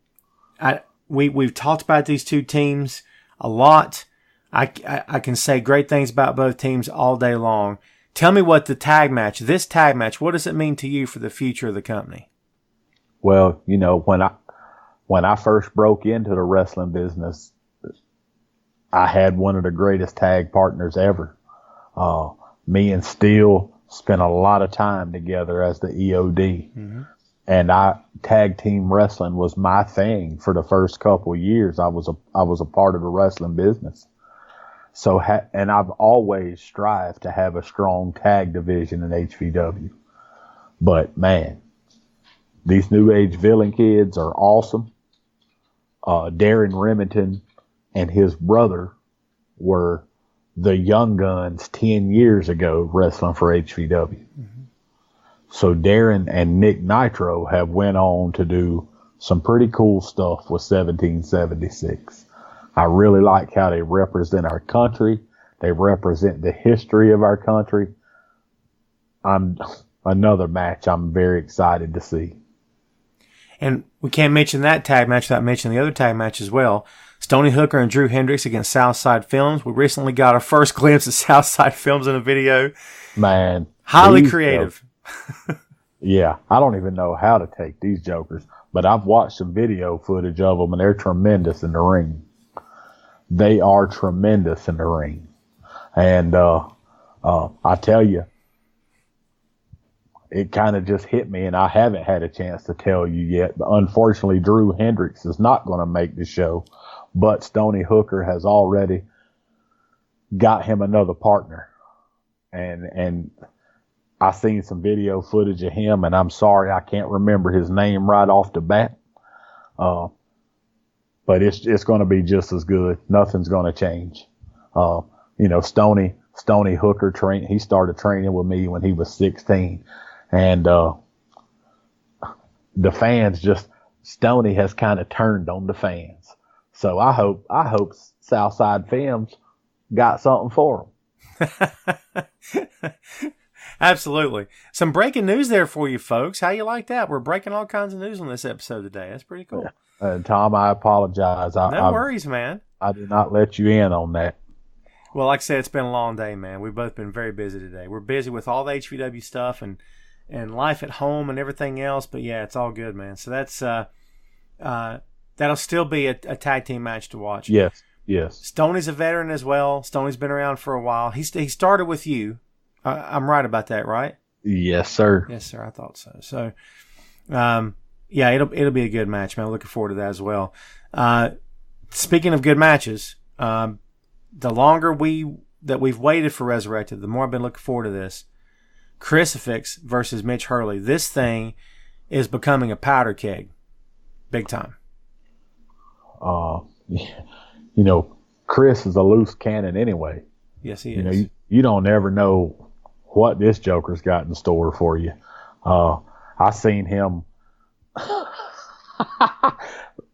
we've talked about these 2 teams a lot. I can say great things about both teams all day long. Tell me what this tag match, what does it mean to you for the future of the company? Well, when I first broke into the wrestling business, I had one of the greatest tag partners ever. Me and Steele spent a lot of time together as the EOD. Mm-hmm. And tag team wrestling was my thing for the first couple of years. I was a part of the wrestling business. So, and I've always strived to have a strong tag division in HVW. But man, these New Age Villain kids are awesome. Darren Remington and his brother were the Young Guns 10 years ago wrestling for HVW. Mm-hmm. So Darren and Nick Nitro have went on to do some pretty cool stuff with 1776. I really like how they represent our country. They represent the history of our country. Another match I'm very excited to see. And we can't mention that tag match without mentioning the other tag match as well. Stony Hooker and Drew Hendricks against Southside Films. We recently got our first glimpse of Southside Films in a video. Man. Highly creative. Yeah, I don't even know how to take these jokers, but I've watched some video footage of them, and they're tremendous in the ring. They are tremendous in the ring. And I tell you, it kind of just hit me, and I haven't had a chance to tell you yet. But unfortunately, Drew Hendricks is not going to make the show, but Stony Hooker has already got him another partner. And I seen some video footage of him, and I'm sorry I can't remember his name right off the bat. But it's going to be just as good. Nothing's going to change. Stony Hooker he started training with me when he was 16. And, the fans Stony has kind of turned on the fans. So I hope Southside Films got something for them. Absolutely. Some breaking news there for you folks. How you like that? We're breaking all kinds of news on this episode today. That's pretty cool. Tom, I apologize. No worries, man. I did not let you in on that. Well, like I said, it's been a long day, man. We've both been very busy today. We're busy with all the HVW stuff and life at home and everything else. But yeah, it's all good, man. So that's that'll still be a tag team match to watch. Yes. Stoney's a veteran as well. Stoney's been around for a while. He started with you. I'm right about that, right? Yes, sir. Yes, sir. I thought so. So, yeah, it'll be a good match, man. I'm looking forward to that as well. Speaking of good matches, the longer we've waited for Resurrected, the more I've been looking forward to this. Crucifix versus Mitch Hurley. This thing is becoming a powder keg. Big time. Chris is a loose cannon anyway. Yes, he is. You don't ever know what this Joker's got in store for you. I seen him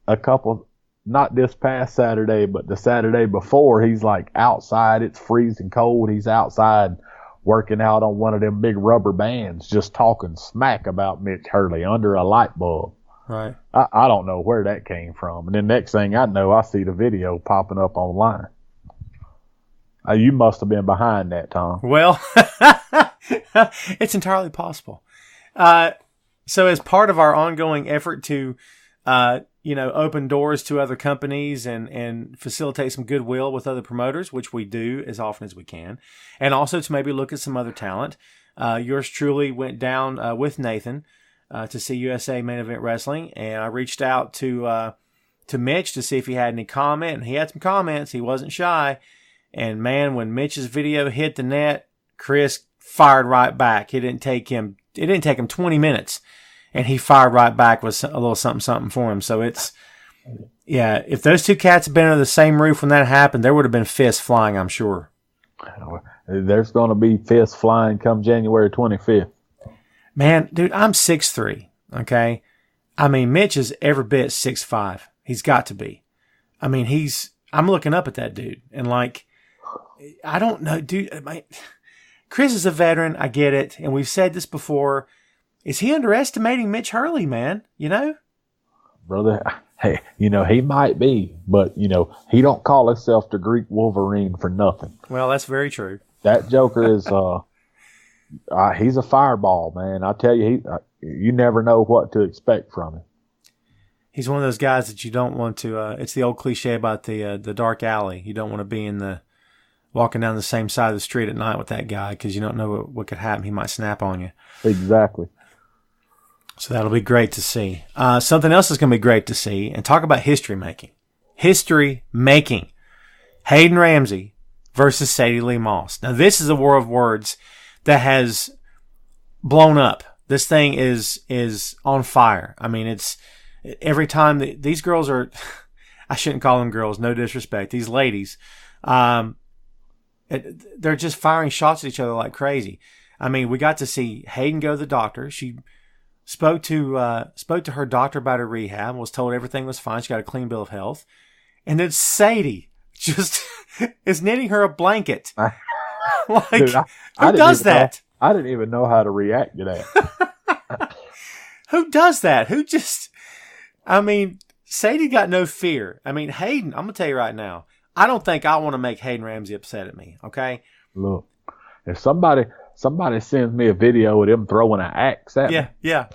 a couple, not this past Saturday, but the Saturday before. He's like outside. It's freezing cold. He's outside working out on one of them big rubber bands, just talking smack about Mitch Hurley under a light bulb. Right. I don't know where that came from. And then next thing I know, I see the video popping up online. You must have been behind that, Tom. Well, it's entirely possible. So as part of our ongoing effort to, open doors to other companies and facilitate some goodwill with other promoters, which we do as often as we can, and also to maybe look at some other talent, yours truly went down with Nathan to see USA Main Event Wrestling, and I reached out to Mitch to see if he had any comment, and he had some comments. He wasn't shy. And man, when Mitch's video hit the net, Chris fired right back. It didn't take him 20 minutes, and he fired right back with a little something for him. So if those two cats had been under the same roof when that happened, there would have been fists flying, I'm sure. There's going to be fists flying come January 25th. Man, dude, I'm 6'3", okay? I mean, Mitch is every bit 6'5". He's got to be. I mean, I'm looking up at that dude, and like, I don't know, dude. Chris is a veteran. I get it. And we've said this before. Is he underestimating Mitch Hurley, man? Brother, hey, he might be, but, he don't call himself the Greek Wolverine for nothing. Well, that's very true. That Joker is, he's a fireball, man. I tell you, you never know what to expect from him. He's one of those guys that you don't want to, it's the old cliche about the dark alley. You don't want to be walking down the same side of the street at night with that guy because you don't know what could happen. He might snap on you. Exactly. So that'll be great to see. Something else is going to be great to see, and talk about history making. History making. Hayden Ramsey versus Sadie Lee Moss. Now, this is a war of words that has blown up. This thing is on fire. I mean, it's every time these girls are, I shouldn't call them girls, no disrespect. These ladies, they're just firing shots at each other like crazy. I mean, we got to see Hayden go to the doctor. She spoke to her doctor about her rehab, was told everything was fine. She got a clean bill of health. And then Sadie just is knitting her a blanket. Like, dude, who does that? I didn't even know how to react to that. Who does that? Sadie got no fear. I mean, Hayden, I'm going to tell you right now, I don't think I want to make Hayden Ramsey upset at me, okay? Look, if somebody sends me a video of them throwing an axe at me. Yeah.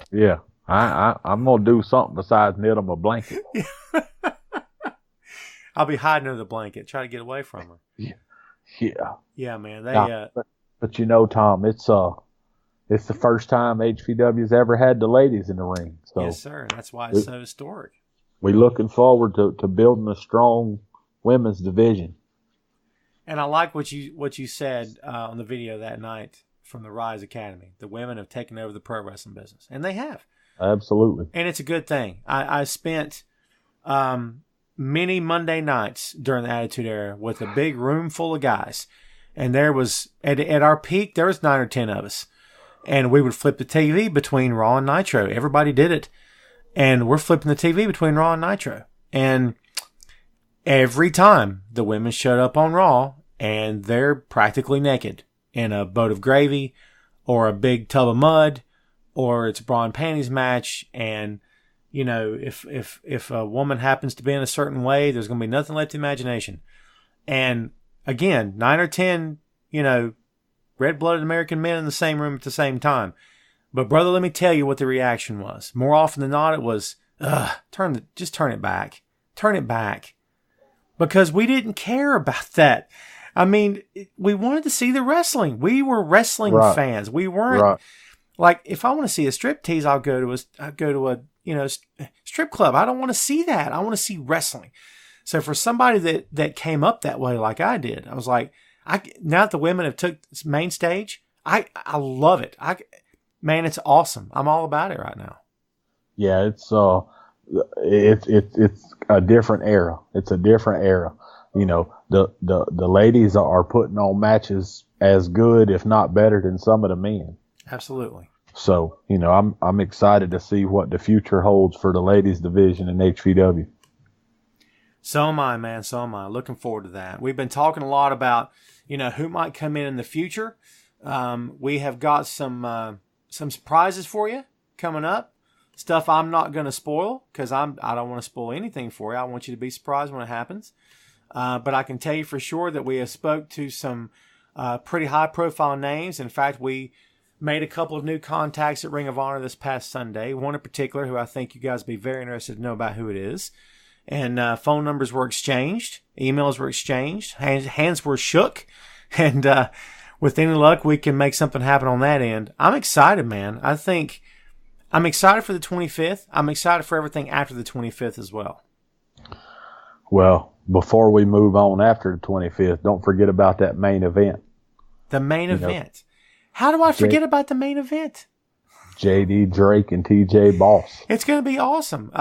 I'm going to do something besides knit them a blanket. I'll be hiding under the blanket, try to get away from her. Yeah. Yeah, man. But Tom, it's the first time HVW's ever had the ladies in the ring. So yes, sir. That's why it's so historic. We're looking forward to building a strong women's division. And I like what you said on the video that night from the Rise Academy. The women have taken over the pro wrestling business, and they have. Absolutely. And it's a good thing. I spent many Monday nights during the Attitude Era with a big room full of guys, and there was at our peak there was 9 or 10 of us, and we would flip the TV between Raw and Nitro. Everybody did it, and we're flipping the TV between Raw and Nitro, and every time the women showed up on Raw, and they're practically naked in a boat of gravy or a big tub of mud, or it's a bra and panties match. And, if a woman happens to be in a certain way, there's going to be nothing left to imagination. And again, 9 or 10, red-blooded American men in the same room at the same time. But brother, let me tell you what the reaction was. More often than not, it was, just turn it back. Turn it back. Because we didn't care about that. I mean, we wanted to see the wrestling. We were wrestling fans. We weren't like, if I want to see a striptease, I'll go to a strip club. I don't want to see that. I want to see wrestling. So for somebody that came up that way, like I did, I was like, now that the women have took this main stage, I love it. Man, it's awesome. I'm all about it right now. Yeah, it's a different era. It's a different era. You know, the ladies are putting on matches as good, if not better, than some of the men. Absolutely. So, you know, I'm excited to see what the future holds for the ladies division in HVW. So am I, man. So am I. Looking forward to that. We've been talking a lot about, you know, who might come in the future. We have got some surprises for you coming up. Stuff I'm not going to spoil because I don't want to spoil anything for you. I want you to be surprised when it happens. But I can tell you for sure that we have spoke to some pretty high-profile names. In fact, we made a couple of new contacts at Ring of Honor this past Sunday. One in particular who I think you guys would be very interested to know about who it is. And phone numbers were exchanged, emails were exchanged, hands were shook, and with any luck, we can make something happen on that end. I'm excited, man. I'm excited for the 25th. I'm excited for everything after the 25th as well. Well, before we move on after the 25th, don't forget about that main event. The main event. How do I forget about the main event? JD Drake and TJ Boss. It's going to be awesome.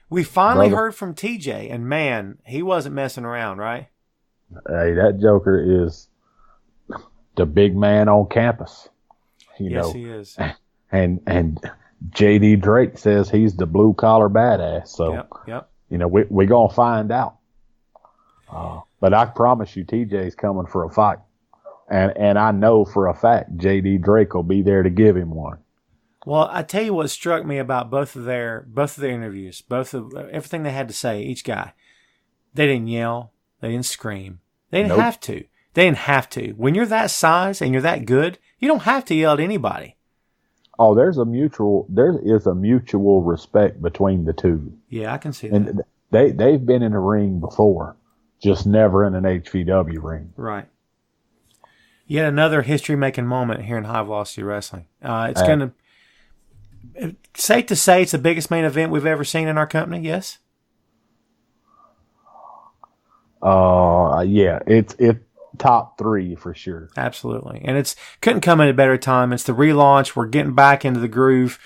We finally heard from TJ, and man, he wasn't messing around, right? Hey, that joker is the big man on campus. Yes, he is. And JD Drake says he's the blue collar badass. So, yep. You know, we're going to find out. But I promise you, TJ's coming for a fight. And I know for a fact JD Drake will be there to give him one. Well, I tell you what struck me about both of their interviews, everything they had to say, each guy. They didn't yell, they didn't scream. They didn't have to. They didn't have to. When you're that size and you're that good, you don't have to yell at anybody. Oh, there is a mutual respect between the two. Yeah, I can see that. And they've been in a ring before, just never in an HVW ring. Right. Yet another history-making moment here in High Velocity Wrestling. It's going to safe to say it's the biggest main event we've ever seen in our company. Yes. Yeah, it's top 3 for sure. Absolutely, and it's couldn't come at a better time. It's the relaunch. We're getting back into the groove,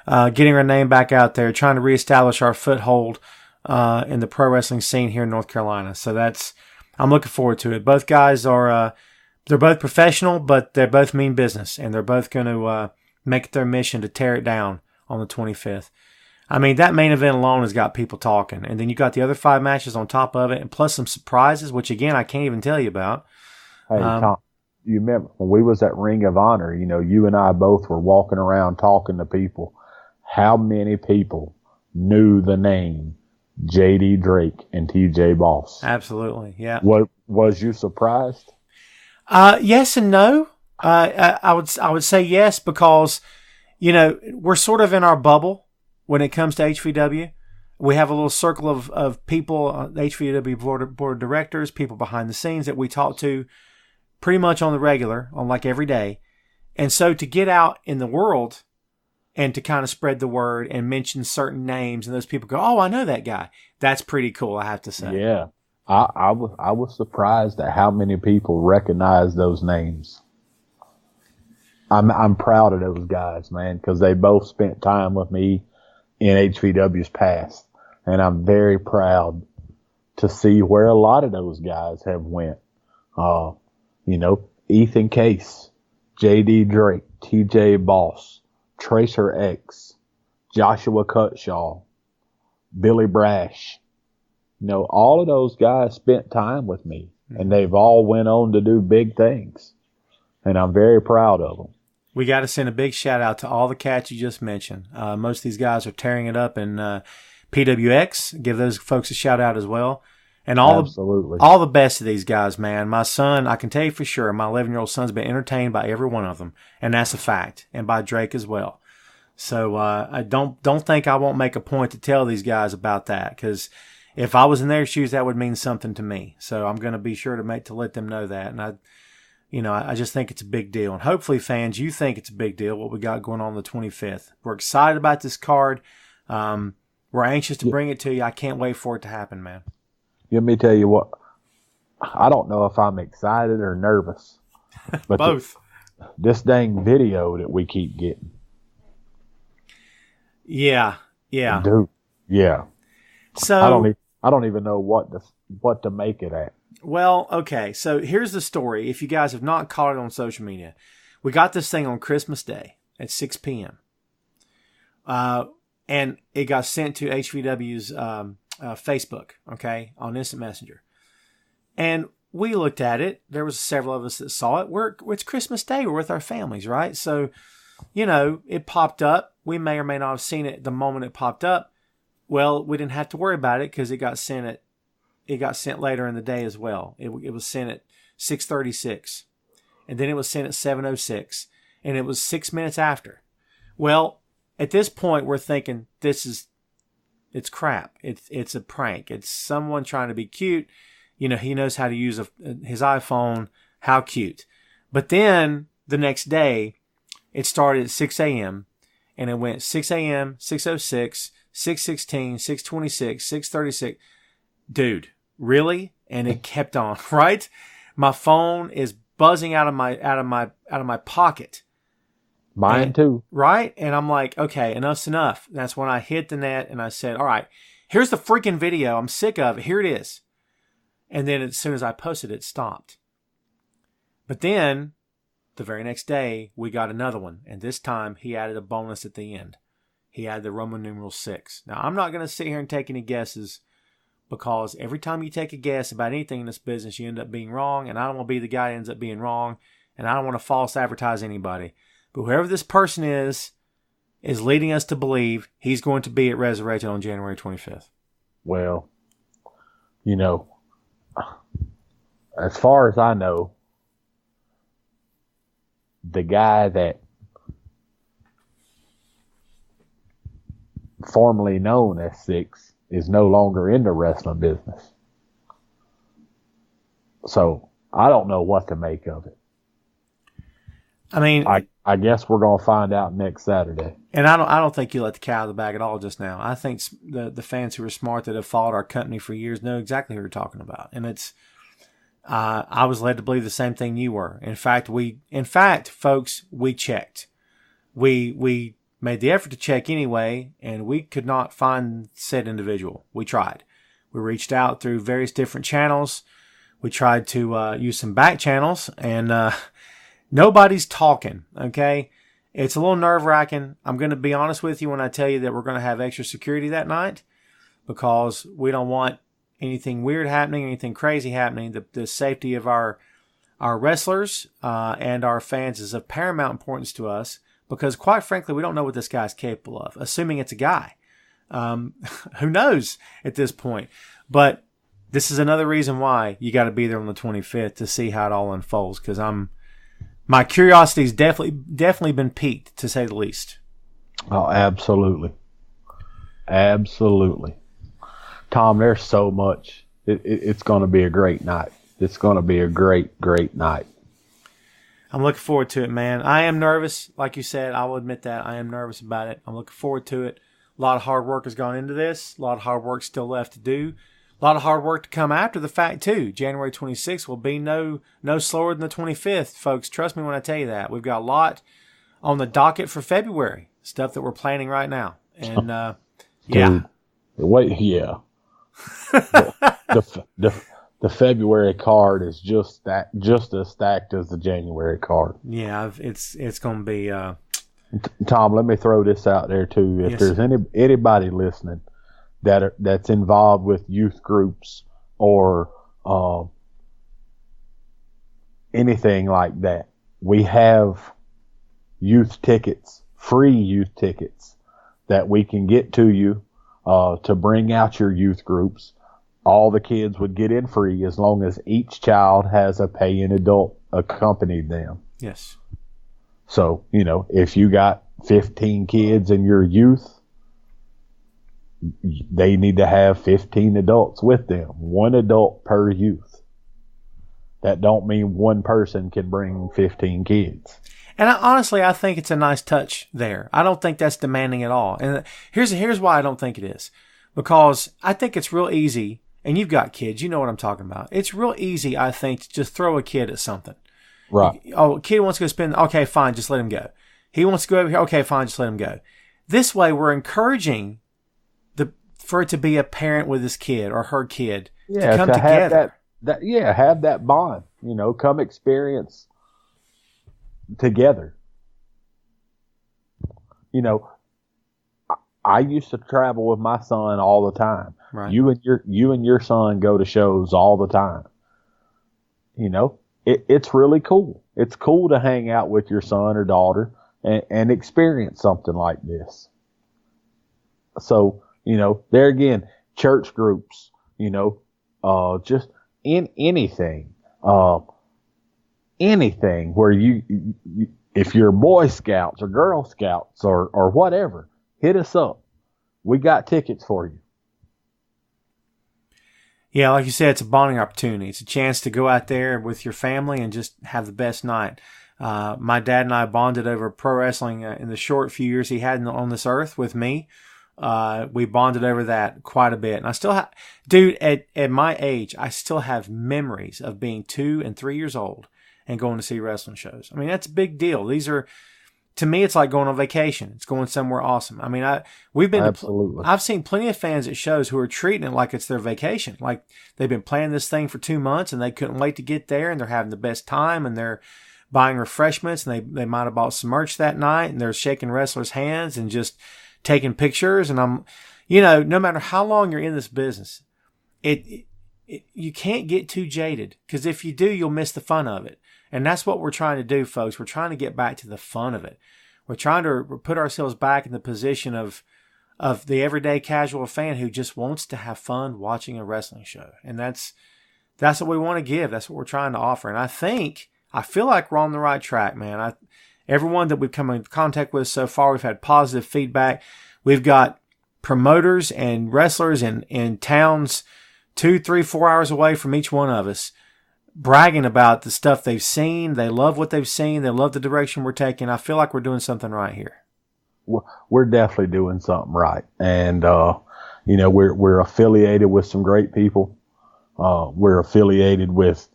getting our name back out there, trying to reestablish our foothold in the pro wrestling scene here in North Carolina. So I'm looking forward to it. Both guys are. They're both professional, but they both mean business, and they're both going to make it their mission to tear it down on the 25th. I mean, that main event alone has got people talking, and then you got the other 5 matches on top of it, and plus some surprises, which again I can't even tell you about. Hey, Tom, you remember when we was at Ring of Honor? You know, you and I both were walking around talking to people. How many people knew the name J.D. Drake and T.J. Boss? Absolutely, yeah. Was you surprised? Yes and no. I would say yes because, you know, we're sort of in our bubble when it comes to HVW. We have a little circle of people, HVW board of directors, people behind the scenes that we talk to pretty much on the regular, on like every day. And so to get out in the world and to kind of spread the word and mention certain names and those people go, oh, I know that guy. That's pretty cool, I have to say. Yeah. I was surprised at how many people recognize those names. I'm proud of those guys, man, because they both spent time with me in HVW's past, and I'm very proud to see where a lot of those guys have went. You know, Ethan Case, J.D. Drake, T.J. Boss, Tracer X, Joshua Cutshaw, Billy Brash. You know, all of those guys spent time with me, and they've all went on to do big things, and I'm very proud of them. We got to send a big shout out to all the cats you just mentioned. Most of these guys are tearing it up in PWX. Give those folks a shout out as well. And all the best of these guys, man. My son, I can tell you for sure, my 11-year-old son's been entertained by every one of them, and that's a fact, and by Drake as well. So I don't think I won't make a point to tell these guys about that, because if I was in their shoes, that would mean something to me. So I'm going to be sure to let them know that. And I just think it's a big deal. And hopefully, fans, you think it's a big deal what we got going on the 25th. We're excited about this card. We're anxious to bring it to you. I can't wait for it to happen, man. Let me tell you what. I don't know if I'm excited or nervous. But Both. this dang video that we keep getting. Yeah. Dude, yeah. So I don't even know what to make it at. Well, okay. So here's the story. If you guys have not caught it on social media, we got this thing on Christmas Day at 6 p.m. And it got sent to HVW's Facebook, okay, on Instant Messenger. And we looked at it. There was several of us that saw it. It's Christmas Day. We're with our families, right? So, it popped up. We may or may not have seen it the moment it popped up. Well, we didn't have to worry about it because it got sent later in the day as well. It was sent at 6:36, and then it was sent at 7:06, and it was 6 minutes after. Well, at this point, we're thinking it's crap. It's a prank. It's someone trying to be cute. He knows how to use his iPhone. How cute. But then the next day, it started at 6 a.m. and it went 6 a.m., 6:06, 6:16, 6:26, 6:36. Dude, really? And it kept on, right? My phone is buzzing out of my pocket. Mine too. Right? And I'm like, okay, enough's enough. That's when I hit the net and I said, all right, here's the freaking video. I'm sick of it. Here it is. And then as soon as I posted it, stopped. But then the very next day, we got another one. And this time he added a bonus at the end. He added the Roman numeral 6. Now, I'm not going to sit here and take any guesses because every time you take a guess about anything in this business, you end up being wrong. And I don't want to be the guy that ends up being wrong. And I don't want to false advertise anybody. But whoever this person is leading us to believe he's going to be at Resurrected on January 25th. Well, as far as I know, the guy that formerly known as 6 is no longer in the wrestling business. So I don't know what to make of it. I mean, I guess we're going to find out next Saturday. And I don't think you let the cat out of the bag at all just now. I think the fans who are smart that have followed our company for years know exactly who we're talking about. And it's, I was led to believe the same thing you were. In fact, folks, we checked. We made the effort to check anyway, and we could not find said individual. We tried. We reached out through various different channels. We tried to use some back channels, and nobody's talking, okay? It's a little nerve-wracking. I'm going to be honest with you when I tell you that we're going to have extra security that night because we don't want anything weird happening, anything crazy happening. The safety of our wrestlers and our fans is of paramount importance to us because, quite frankly, we don't know what this guy's capable of, assuming it's a guy. Who knows at this point? But this is another reason why you got to be there on the 25th to see how it all unfolds because my curiosity's definitely been piqued, to say the least. Oh, absolutely. Absolutely. Tom, there's so much. It's going to be a great night. It's going to be a great, great night. I'm looking forward to it, man. I am nervous. Like you said, I will admit that. I am nervous about it. I'm looking forward to it. A lot of hard work has gone into this. A lot of hard work still left to do. A lot of hard work to come after the fact, too. January 26th will be no slower than the 25th, folks. Trust me when I tell you that. We've got a lot on the docket for February, stuff that we're planning right now. And, yeah. Dude, wait, yeah. the February card is just as stacked as the January card. Yeah, it's going to be... Tom, let me throw this out there, too. If Yes, there's anybody listening that's involved with youth groups or anything like that, we have youth tickets, free youth tickets that we can get to you to bring out your youth groups. All the kids would get in free as long as each child has a paying adult accompany them. Yes. So, if you got 15 kids in your youth, they need to have 15 adults with them, one adult per youth. That don't mean one person can bring 15 kids. And honestly, I think it's a nice touch there. I don't think that's demanding at all. And here's why I don't think it is. Because I think it's real easy, and you've got kids, you know what I'm talking about. It's real easy, I think, to just throw a kid at something. Right. Kid wants to go spend. Okay, fine, just let him go. He wants to go over here. Okay, fine, just let him go. This way, we're encouraging for it to be a parent with his kid or her kid to come together. Have that bond. Come experience together. I used to travel with my son all the time. Right. You and your son go to shows all the time. It's really cool. It's cool to hang out with your son or daughter and experience something like this. So, there again, church groups, just in anything where if you're Boy Scouts or Girl Scouts or whatever, hit us up. We got tickets for you. Yeah, like you said, it's a bonding opportunity. It's a chance to go out there with your family and just have the best night. My dad and I bonded over pro wrestling in the short few years he had on this earth with me. We bonded over that quite a bit. And I still have, dude, at my age, I still have memories of being 2 and 3 years old and going to see wrestling shows. I mean, that's a big deal. To me, it's like going on vacation. It's going somewhere awesome. I mean, I've seen plenty of fans at shows who are treating it like it's their vacation. Like they've been planning this thing for 2 months and they couldn't wait to get there and they're having the best time and they're buying refreshments and they might have bought some merch that night and they're shaking wrestlers' hands and just taking pictures. And no matter how long you're in this business, you can't get too jaded, because if you do, you'll miss the fun of it. And that's what we're trying to do, folks. We're trying to get back to the fun of it. We're trying to put ourselves back in the position of the everyday casual fan who just wants to have fun watching a wrestling show. And that's what we want to give. That's what we're trying to offer. And I feel like we're on the right track, man. Everyone that we've come in contact with so far, we've had positive feedback. We've got promoters and wrestlers in towns 2, 3, 4 hours away from each one of us, bragging about the stuff they've seen. They love what they've seen. They love the direction we're taking. I feel like we're doing something right here. We're definitely doing something right. And, we're affiliated with some great people. We're affiliated with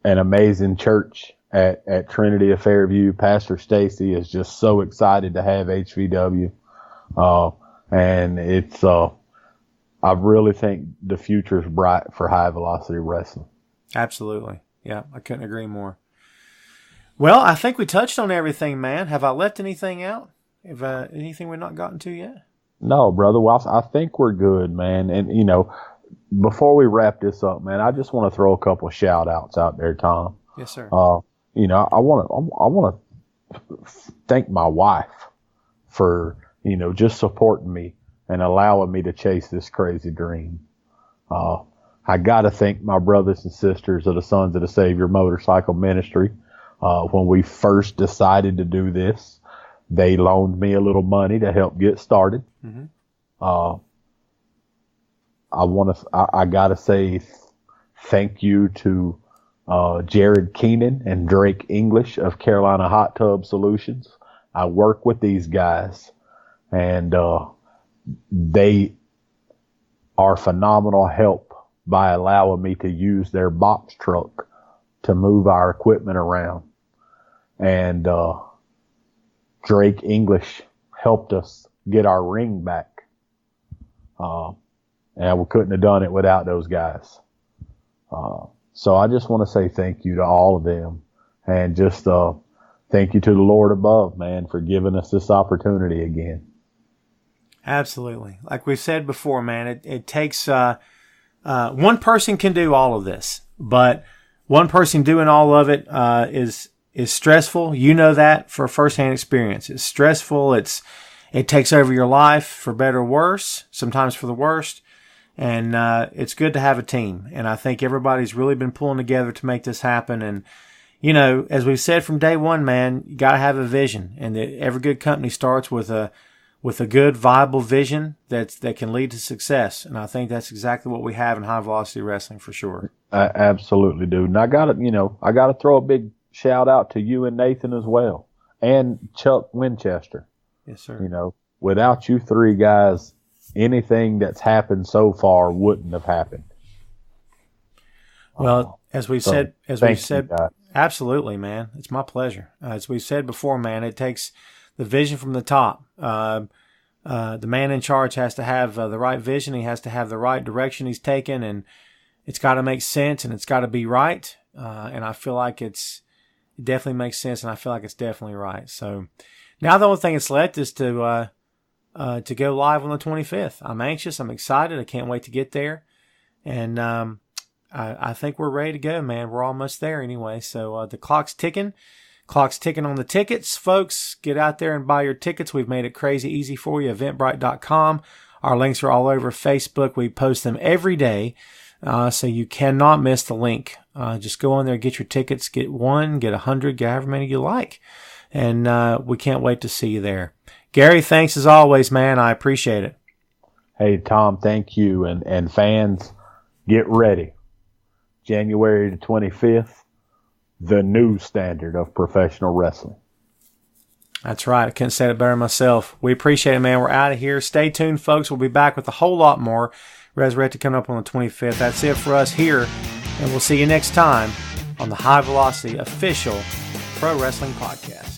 an amazing church at Trinity of Fairview. Pastor Stacy is just so excited to have HVW. And it's, I really think the future is bright for High Velocity Wrestling. Absolutely. Yeah, I couldn't agree more. Well, I think we touched on everything, man. Have I left anything out? Anything we've not gotten to yet? No, brother. Well, I think we're good, man. And, before we wrap this up, man, I just want to throw a couple of shout outs out there, Tom. Yes, sir. I want to thank my wife for, just supporting me and allowing me to chase this crazy dream. I got to thank my brothers and sisters of the Sons of the Savior Motorcycle Ministry. When we first decided to do this, they loaned me a little money to help get started. Mm-hmm. I got to say thank you to Jared Keenan and Drake English of Carolina Hot Tub Solutions. I work with these guys, and they are phenomenal help by allowing me to use their box truck to move our equipment around. And Drake English helped us get our ring back. And we couldn't have done it without those guys. So I just want to say thank you to all of them, and just thank you to the Lord above, man, for giving us this opportunity again. Absolutely. Like we've said before, man, it takes one person can do all of this, but one person doing all of it is stressful. You know that for firsthand experience. It's stressful. It takes over your life, for better or worse, sometimes for the worst. And it's good to have a team. And I think everybody's really been pulling together to make this happen. And, as we've said from day one, man, you got to have a vision. And every good company starts with a good, viable vision that can lead to success. And I think that's exactly what we have in High Velocity Wrestling for sure. I absolutely do. And I got to throw a big shout out to you and Nathan as well, and Chuck Winchester. Yes, sir. Without you three guys, anything that's happened so far wouldn't have happened. Well, as we've said Absolutely, man. It's my pleasure. As we've said before, man, it takes the vision from the top. The man in charge has to have the right vision. He has to have the right direction he's taking, and it's got to make sense, and it's got to be right. And I feel like it definitely makes sense, and I feel like it's definitely right. So now the only thing that's left is to go live on the 25th. I'm anxious. I'm excited. I can't wait to get there. And I think we're ready to go, man. We're almost there anyway. So the clock's ticking. Clock's ticking on the tickets, folks. Get out there and buy your tickets. We've made it crazy easy for you. Eventbrite.com. Our links are all over Facebook. We post them every day, so you cannot miss the link. Just go on there, get your tickets, get 1, get 100, get however many you like. And we can't wait to see you there. Gary, thanks as always, man. I appreciate it. Hey, Tom, thank you. And fans, get ready. January the 25th. The new standard of professional wrestling. That's right. I couldn't say it better myself. We appreciate it, man. We're out of here. Stay tuned, folks. We'll be back with a whole lot more. Resurrected coming up on the 25th. That's it for us here. And we'll see you next time on the High Velocity Official Pro Wrestling Podcast.